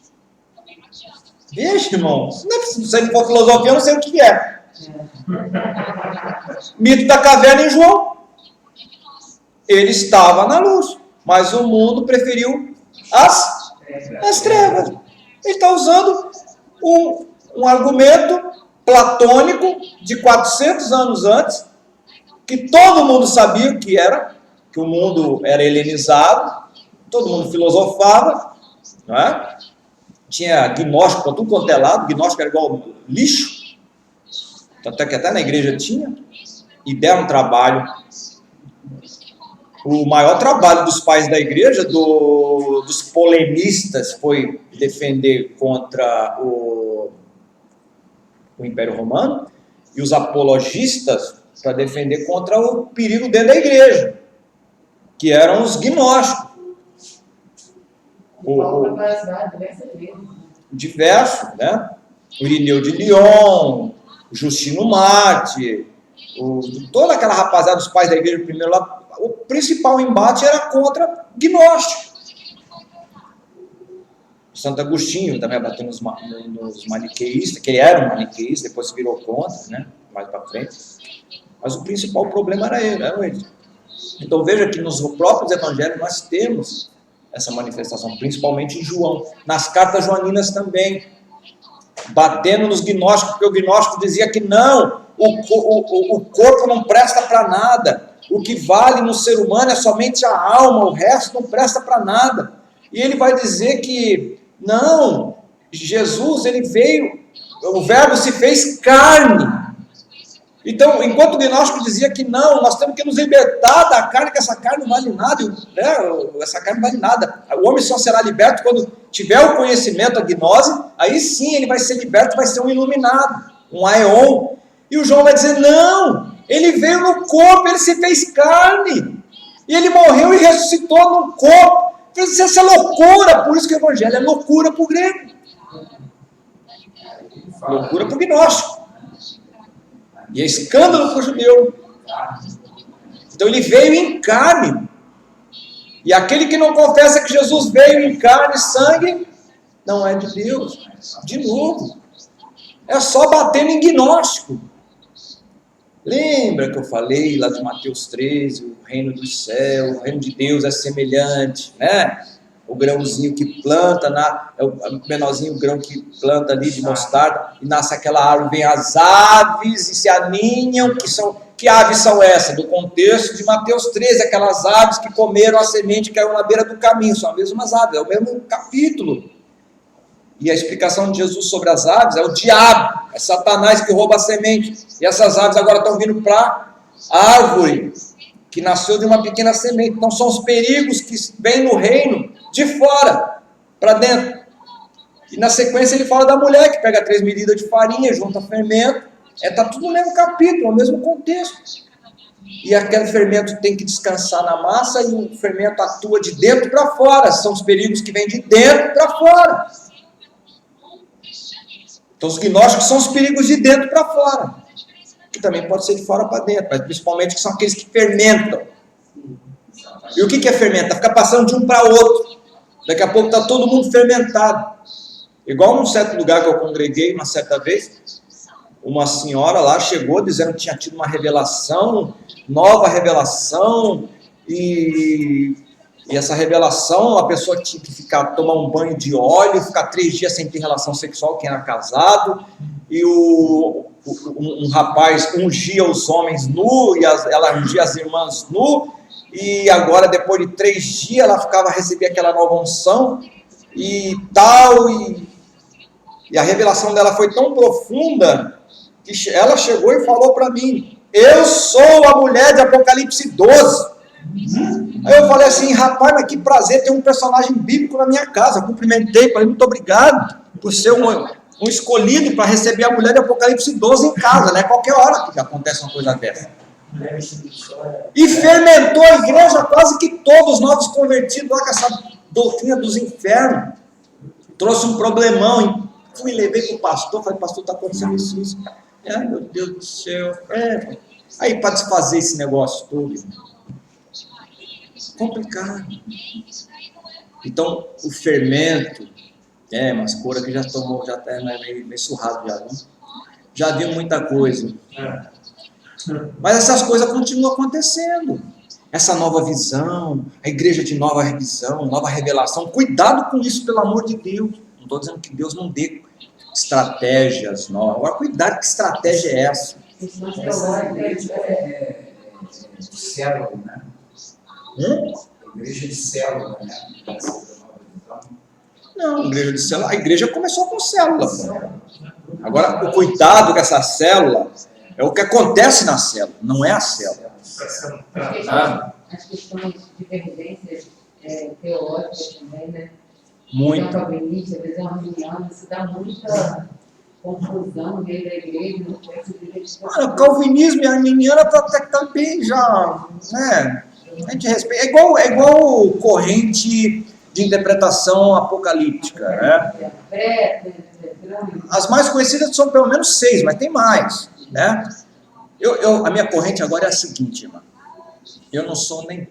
Veja, irmão, se não for filosofia, eu não sei o que é. Mito da caverna em João. Ele estava na luz, mas o mundo preferiu as trevas. Ele está usando um argumento platônico de 400 anos antes, que todo mundo sabia que o mundo era helenizado, todo mundo filosofava, não é? Tinha gnóstico para tudo quanto é lado, gnóstico era igual lixo, tanto é que até na igreja tinha, e deram trabalho. O maior trabalho dos pais da igreja, dos polemistas, foi defender contra o Império Romano, e os apologistas para defender contra o perigo dentro da igreja, que eram os gnósticos. Diversos, né? O Irineu de Lyon, o Justino Marte, toda aquela rapaziada dos pais da igreja primeiro lá, o principal embate era contra gnóstico. Santo Agostinho também bateu nos maniqueístas, que ele era um maniqueísta, depois se virou contra, né? Mais para frente. Mas o principal problema era ele. Então veja que nos próprios evangelhos nós temos essa manifestação, principalmente em João. Nas cartas joaninas também, batendo nos gnósticos, porque o gnóstico dizia que não, o corpo não presta para nada, o que vale no ser humano é somente a alma, o resto não presta para nada. E ele vai dizer que, não, Jesus, ele veio, o verbo se fez carne. Então, enquanto o gnóstico dizia que não, nós temos que nos libertar da carne, que essa carne não vale nada, né? Essa carne não vale nada. O homem só será liberto quando tiver o conhecimento, a gnose, aí sim ele vai ser liberto, vai ser um iluminado, um aeon. E o João vai dizer, não, ele veio no corpo, ele se fez carne, e ele morreu e ressuscitou no corpo. Isso é loucura, por isso que o evangelho é loucura para o grego. Loucura para o gnóstico. E é escândalo para o judeu. Então ele veio em carne. E aquele que não confessa que Jesus veio em carne e sangue, não é de Deus. De novo. É só batendo em gnóstico. Lembra que eu falei lá de Mateus 13, o reino do céu, o reino de Deus é semelhante, né? O grãozinho que planta, é o menorzinho grão que planta ali de mostarda, e nasce aquela árvore, vem as aves e se aninham, que aves são essas? Do contexto de Mateus 13, aquelas aves que comeram a semente que caiu na beira do caminho, são as mesmas aves, é o mesmo capítulo. E a explicação de Jesus sobre as aves é o diabo, é Satanás que rouba a semente, e essas aves agora estão vindo para a árvore, que nasceu de uma pequena semente. Então são os perigos que vêm no reino, de fora para dentro. E na sequência ele fala da mulher que pega 3 medidas de farinha, junta fermento. Está tudo no mesmo capítulo, no mesmo contexto. E aquele fermento tem que descansar na massa e o fermento atua de dentro para fora. São os perigos que vêm de dentro para fora. Então os gnósticos são os perigos de dentro para fora. Que também pode ser de fora para dentro, mas principalmente que são aqueles que fermentam. E o que é fermentar? Fica passando de um para outro. Daqui a pouco está todo mundo fermentado. Igual num certo lugar que eu congreguei uma certa vez, uma senhora lá chegou dizendo que tinha tido uma revelação, nova revelação, e essa revelação, a pessoa tinha que tomar um banho de óleo, ficar 3 dias sem ter relação sexual, quem era casado, e um rapaz ungia os homens nu, e ela ungia as irmãs nu, e agora depois de 3 dias ela recebia aquela nova unção, e tal, e a revelação dela foi tão profunda, que ela chegou e falou para mim, eu sou a mulher de Apocalipse 12, Aí eu falei assim, rapaz, mas que prazer ter um personagem bíblico na minha casa. Cumprimentei, falei, muito obrigado por ser um escolhido para receber a mulher de Apocalipse 12 em casa, né? Qualquer hora que acontece uma coisa dessa. E fermentou a igreja quase que todos os novos convertidos lá com essa doutrina dos infernos. Trouxe um problemão. Fui, levei para o pastor, falei, pastor, está acontecendo isso. Ai, meu Deus do céu. Aí para desfazer esse negócio todo, complicado. Então, o fermento, mas cora que já tomou, já está meio surrado já, né? Já viu muita coisa. Mas essas coisas continuam acontecendo. Essa nova visão, a igreja de nova revisão, nova revelação. Cuidado com isso, pelo amor de Deus. Não estou dizendo que Deus não dê estratégias novas. Agora, cuidado, que estratégia é essa? Essa igreja é de célula, né? Igreja de célula, né? Não, igreja de célula. A igreja começou com célula. Agora, o cuidado com essa célula é o que acontece na célula, não é a célula. As questões de divergências teológicas também, né? Muito. Calvinista, às vezes é uma reunião, isso dá muita confusão no meio da igreja, não tem O calvinismo e a arminiana até que tá bem já, né? A gente respeita. É igual corrente de interpretação apocalíptica, né? As mais conhecidas são pelo menos 6, mas tem mais, né? A minha corrente agora é a seguinte, irmão. Eu não sou nem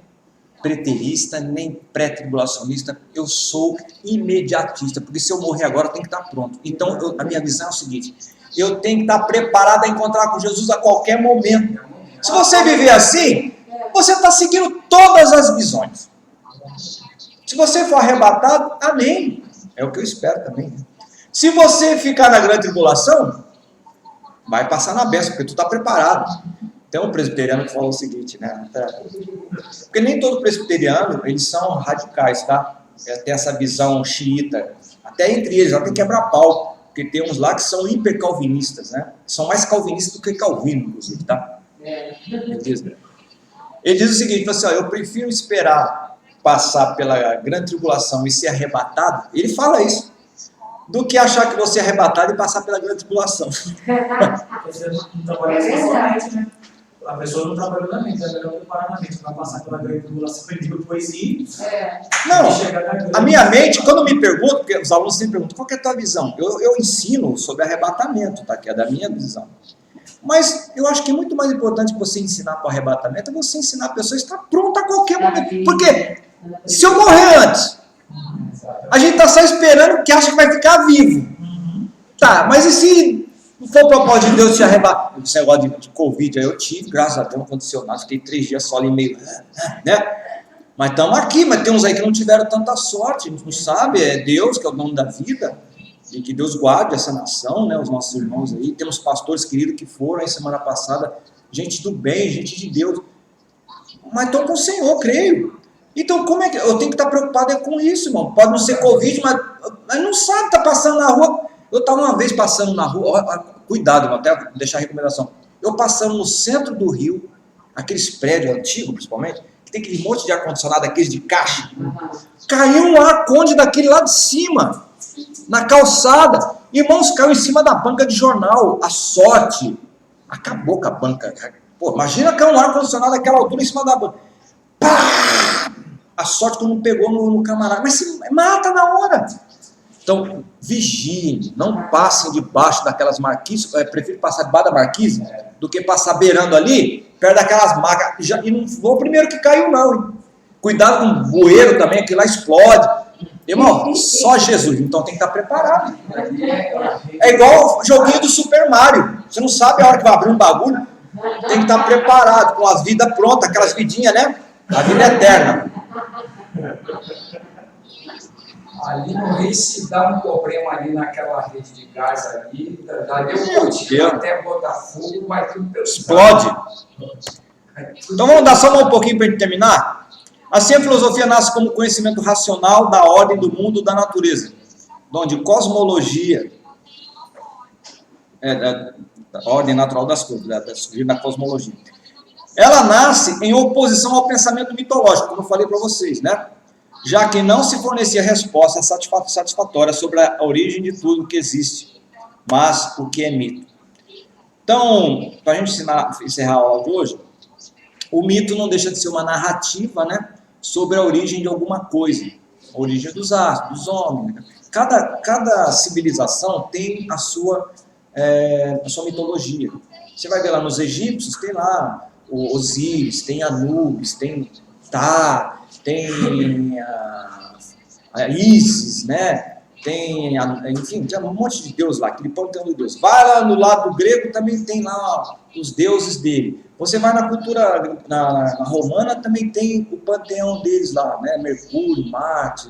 preterista, nem pré-tribulacionista, eu sou imediatista, porque se eu morrer agora eu tenho que estar pronto. Então, a minha visão é o seguinte, eu tenho que estar preparado a encontrar com Jesus a qualquer momento. Se você viver assim, você está seguindo todas as visões. Se você for arrebatado, amém. É o que eu espero também. Se você ficar na grande tribulação, vai passar na bênção, porque tu está preparado. Tem um presbiteriano que falou o seguinte, né? Porque nem todo presbiteriano, eles são radicais, tá? Tem essa visão xiita. Até entre eles, já tem que quebrar pau. Porque tem uns lá que são hipercalvinistas, né? São mais calvinistas do que Calvino, inclusive, tá? Ele diz o seguinte, assim, ó, eu prefiro esperar passar pela grande tribulação e ser arrebatado. Ele fala isso. Do que achar que você é arrebatado e passar pela grande tribulação. Você não trabalha sexualmente, né? A pessoa não trabalhou na mente, é melhor preparar na mente para passar pela grande tribulação e depois ir. Não, a minha mente, quando me perguntam, porque os alunos sempre perguntam, qual que é a tua visão? Eu ensino sobre arrebatamento, tá? Que é da minha visão. Mas eu acho que é muito mais importante que você ensinar para o arrebatamento é você ensinar a pessoa a estar pronta a qualquer momento. Porque se eu morrer antes, a gente está só esperando que acha que vai ficar vivo. Tá, mas e se não for o propósito de Deus te arrebatar? Esse negócio de Covid aí eu tive, graças a Deus não aconteceu nada, fiquei 3 dias só ali meio, né? Mas estamos aqui, mas tem uns aí que não tiveram tanta sorte, a gente não sabe, é Deus que é o dono da vida, e que Deus guarde essa nação, né, os nossos irmãos aí, temos pastores queridos que foram aí semana passada, gente do bem, gente de Deus, mas estão com o Senhor, creio. Então, como é que eu tenho que estar preocupado com isso, irmão? Pode não ser Covid, mas não sabe, está passando na rua. Eu estava uma vez passando na rua, cuidado, irmão, até deixar a recomendação. Eu passando no centro do Rio, aqueles prédios antigos, principalmente, que tem aquele monte de ar-condicionado, aqueles de caixa. Caiu um ar-conde daquele lá de cima, na calçada. Irmãos, caiu em cima da banca de jornal. A sorte. Acabou com a banca. Pô, imagina cair um ar-condicionado daquela altura em cima da banca. Pá! A sorte que não pegou no camarada. Mas se mata na hora. Então, vigiem. Não passem debaixo daquelas marquises. Eu prefiro passar debaixo da marquise do que passar beirando ali, perto daquelas macas. E não foi o primeiro que caiu, não. Hein? Cuidado com o bueiro também, que lá explode. Irmão, só Jesus. Então tem que estar preparado. É igual o joguinho do Super Mario. Você não sabe a hora que vai abrir um bagulho. Tem que estar preparado, com as vidas prontas, aquelas vidinhas, né? A vida eterna. Ali no Rio, se dá um problema ali naquela rede de gás ali, dali um pouquinho até Botafogo, vai tudo pelo explode. Então vamos dar só um pouquinho para a gente terminar? Assim a filosofia nasce como conhecimento racional da ordem do mundo, da natureza, onde cosmologia, da ordem natural das coisas, da cosmologia. Ela nasce em oposição ao pensamento mitológico, como eu falei para vocês, né? Já que não se fornecia resposta satisfatória sobre a origem de tudo que existe, mas o que é mito. Então, para a gente encerrar a aula de hoje, o mito não deixa de ser uma narrativa, né, sobre a origem de alguma coisa, a origem dos astros, dos homens. Né? Cada civilização tem a sua mitologia. Você vai ver lá nos egípcios, tem lá o Osíris, tem Anubis, tem Tá, tem a Ísis, né? Enfim, tem um monte de deus lá, aquele panteão de deus. Vai lá no lado grego, também tem lá os deuses dele. Você vai na cultura na romana, também tem o panteão deles lá, né? Mercúrio, Marte,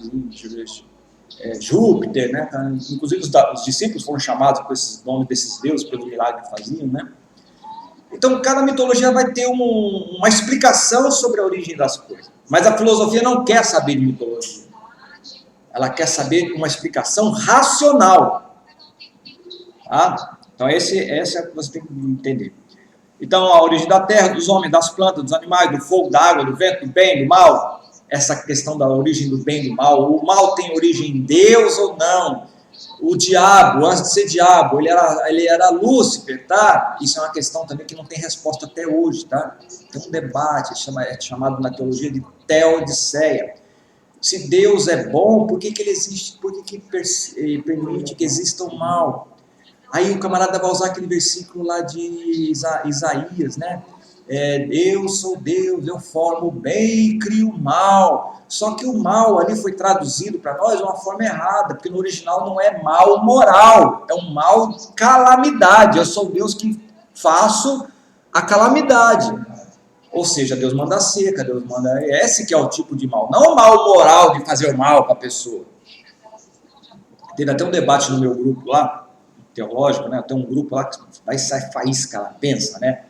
Júpiter, né? Inclusive os discípulos foram chamados por esses nomes desses deuses, pelo milagre que faziam, né? Então, cada mitologia vai ter uma explicação sobre a origem das coisas. Mas a filosofia não quer saber de mitologia. Ela quer saber uma explicação racional. Tá? Então, essa é o que você tem que entender. Então, a origem da terra, dos homens, das plantas, dos animais, do fogo, da água, do vento, do bem, do mal. Essa questão da origem do bem e do mal. O mal tem origem em Deus ou não? O diabo, antes de ser diabo, ele era Lúcifer, tá? Isso é uma questão também que não tem resposta até hoje, tá? Tem um debate, é chamado na teologia de teodiceia. Se Deus é bom, por que ele existe? Por que permite que exista o mal? Aí o camarada vai usar aquele versículo lá de Isaías, né? Eu sou Deus, eu formo o bem e crio o mal. Só que o mal ali foi traduzido para nós de uma forma errada, porque no original não é mal moral, é um mal calamidade. Eu sou Deus que faço a calamidade. Ou seja, Deus manda a seca, Deus manda... Esse que é o tipo de mal, não o mal moral de fazer o mal para a pessoa. Teve até um debate no meu grupo lá, teológico, né? Tem um grupo lá que vai sair faísca lá, pensa, né?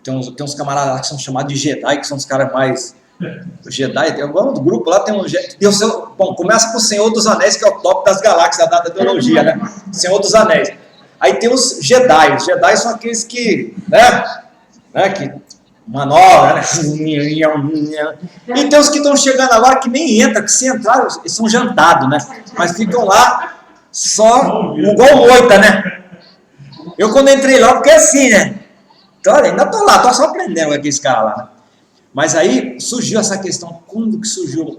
Tem uns camaradas lá que são chamados de Jedi, que são os caras mais... Jedi, tem um grupo lá, tem um... Bom, começa com o Senhor dos Anéis, que é o top das galáxias da teologia, né? Senhor dos Anéis. Aí tem os Jedi. Os Jedi são aqueles que, né? Que manobra, né? E tem os que estão chegando agora que nem entram, que se entraram, eles são jantados, né? Mas ficam lá só igual moita, né? Eu quando entrei lá, porque assim, né? Então, ainda tô lá, tô só aprendendo com aqueles caras lá, né? Mas aí surgiu essa questão, quando que surgiu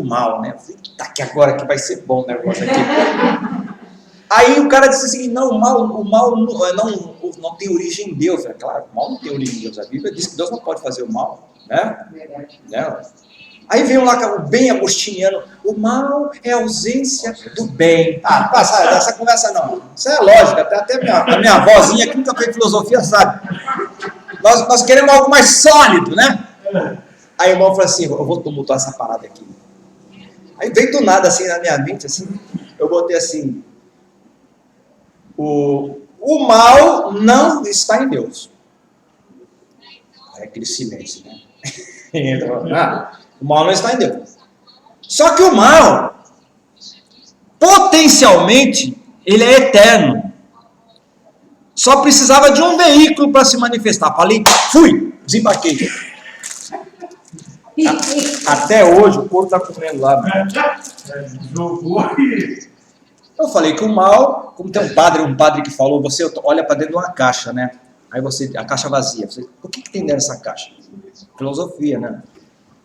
o mal, né? Eu falei, tá aqui agora que vai ser bom o negócio aqui. Aí o cara disse assim, não, o mal não tem origem em Deus. Eu falei, claro, o mal não tem origem em Deus. A Bíblia diz que Deus não pode fazer o mal, né? Aí veio lá o bem agostiniano, o mal é a ausência do bem. Ah, passa essa conversa não. Isso é lógica, até a minha avózinha que nunca fez filosofia sabe. Nós queremos algo mais sólido, né? Aí o irmão falou assim, eu vou tumultuar essa parada aqui. Aí veio do nada assim na minha mente, assim, eu botei assim, o mal não está em Deus. Aí aquele silêncio, né? O mal não está em Deus. Só que o mal, potencialmente, ele é eterno. Só precisava de um veículo para se manifestar. Falei, fui, desembarquei. Até hoje o couro está comendo lá. Eu falei que o mal, como tem um padre que falou, você olha para dentro de uma caixa, né? Aí a caixa vazia. Você, o que tem dentro dessa caixa? Filosofia, né?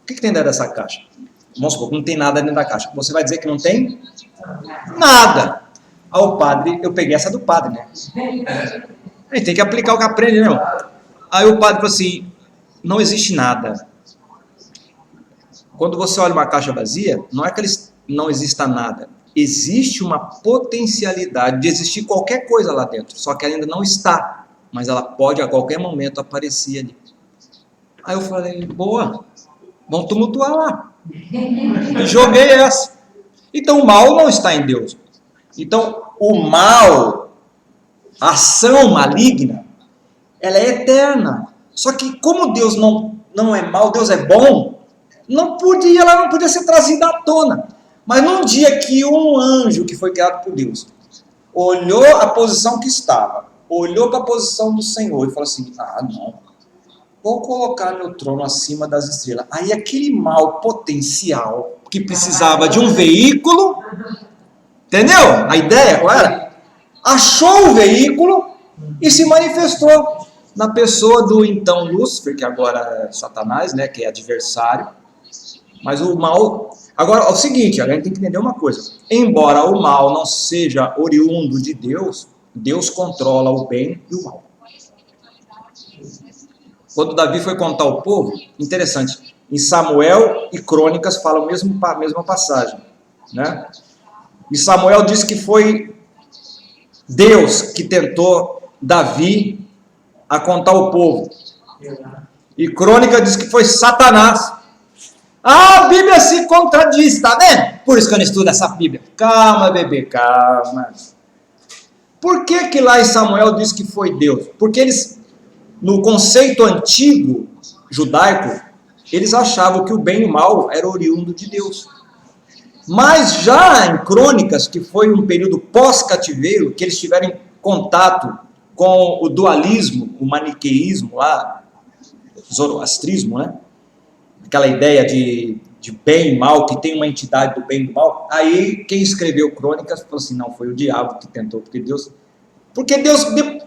O que tem dentro dessa caixa? Vamos supor que não tem nada dentro da caixa. Você vai dizer que não tem? Nada. Aí o padre, eu peguei essa do padre, né? A gente tem que aplicar o que aprende, né, irmão? Aí o padre falou assim, não existe nada. Quando você olha uma caixa vazia, não é que não exista nada. Existe uma potencialidade de existir qualquer coisa lá dentro, só que ela ainda não está, mas ela pode a qualquer momento aparecer ali. Aí eu falei, boa, vamos tumultuar lá. E joguei essa. Então o mal não está em Deus. Então o mal, a ação maligna, ela é eterna. Só que como Deus não é mal, Deus é bom, ela não podia ser trazida à tona. Mas num dia que um anjo que foi criado por Deus olhou a posição que estava, olhou para a posição do Senhor e falou assim, não, vou colocar meu trono acima das estrelas. Aí aquele mal potencial que precisava de um veículo, entendeu? A ideia qual era? Achou o veículo e se manifestou na pessoa do então Lúcifer, que agora é Satanás, né, que é adversário. Mas o mal... Agora, é o seguinte, a gente tem que entender uma coisa. Embora o mal não seja oriundo de Deus, Deus controla o bem e o mal. Quando Davi foi contar ao povo, interessante, em Samuel e Crônicas fala a mesma passagem, né? E Samuel diz que foi Deus que tentou Davi a contar ao povo. E Crônica diz que foi Satanás. A Bíblia se contradiz, tá vendo? por isso que eu não estudo essa Bíblia. Calma, bebê, calma. Por que lá em Samuel diz que foi Deus? Porque eles, no conceito antigo judaico, eles achavam que o bem e o mal era oriundo de Deus. Mas já em Crônicas, que foi um período pós-cativeiro, que eles tiveram contato com o dualismo, o maniqueísmo lá, zoroastrismo, né? Aquela ideia de bem e mal, que tem uma entidade do bem e do mal. Aí quem escreveu Crônicas falou assim, não, foi o diabo que tentou, porque Deus,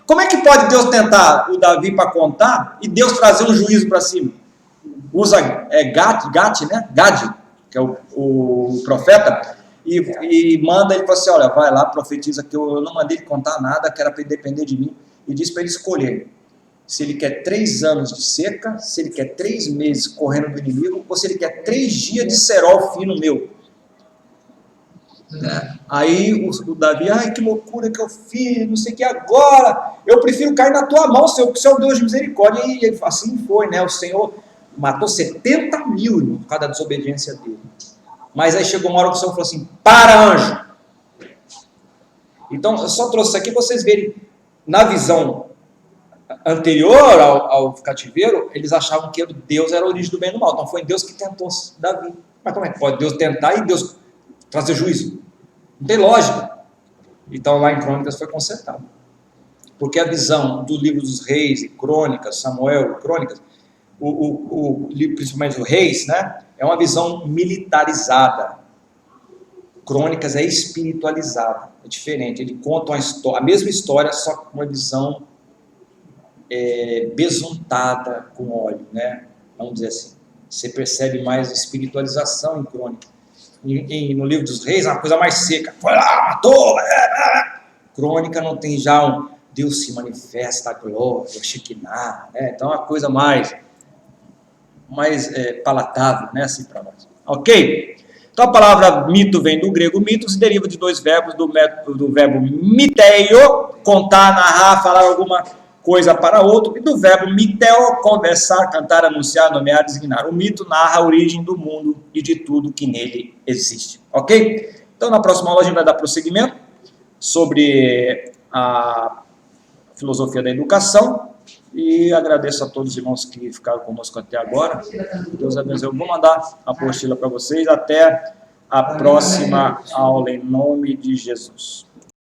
como é que pode Deus tentar o Davi para contar e Deus trazer um juízo para cima? Usa Gad, né? Gad, que é o profeta, e manda ele para assim, olha, vai lá, profetiza que eu não mandei ele contar nada, que era para ele depender de mim, e diz para ele escolher se ele quer 3 anos de seca, se ele quer 3 meses correndo do inimigo, ou se ele quer 3 dias de cerol fino meu. Aí o Davi, ai que loucura que eu fiz, não sei o que agora, eu prefiro cair na tua mão, Senhor, porque o Senhor é o Deus de misericórdia. E ele, assim foi, né? O Senhor matou 70 mil por causa da desobediência dele. Mas aí chegou uma hora que o Senhor falou assim, para, anjo. Então eu só trouxe isso aqui para vocês verem, na visão anterior ao cativeiro, eles achavam que Deus era a origem do bem e do mal. Então foi Deus que tentou Davi. Mas como é que pode Deus tentar e Deus trazer juízo? Não tem lógica. Então lá em Crônicas foi consertado. Porque a visão do livro dos reis, Crônicas, Samuel, Crônicas, o livro principalmente dos reis, né, é uma visão militarizada. Crônicas é espiritualizada, é diferente. Ele conta a mesma história, só com uma visão besuntada com óleo, né? Vamos dizer assim. Você percebe mais espiritualização em Crônica. No livro dos reis, é uma coisa mais seca. Foi lá, matou. Crônica não tem já Deus se manifesta, a glória, a Shekinah, né? Então é uma coisa mais palatável, né? Assim para nós. Ok? Então a palavra mito vem do grego mitos e deriva de 2 verbos, do verbo miteio, contar, narrar, falar alguma coisa para outro, e do verbo miteo, conversar, cantar, anunciar, nomear, designar. O mito narra a origem do mundo e de tudo que nele existe. Ok? Então na próxima aula a gente vai dar prosseguimento sobre a filosofia da educação, e agradeço a todos os irmãos que ficaram conosco até agora. Deus abençoe. Eu vou mandar a apostila para vocês. Até a próxima aula, em nome de Jesus.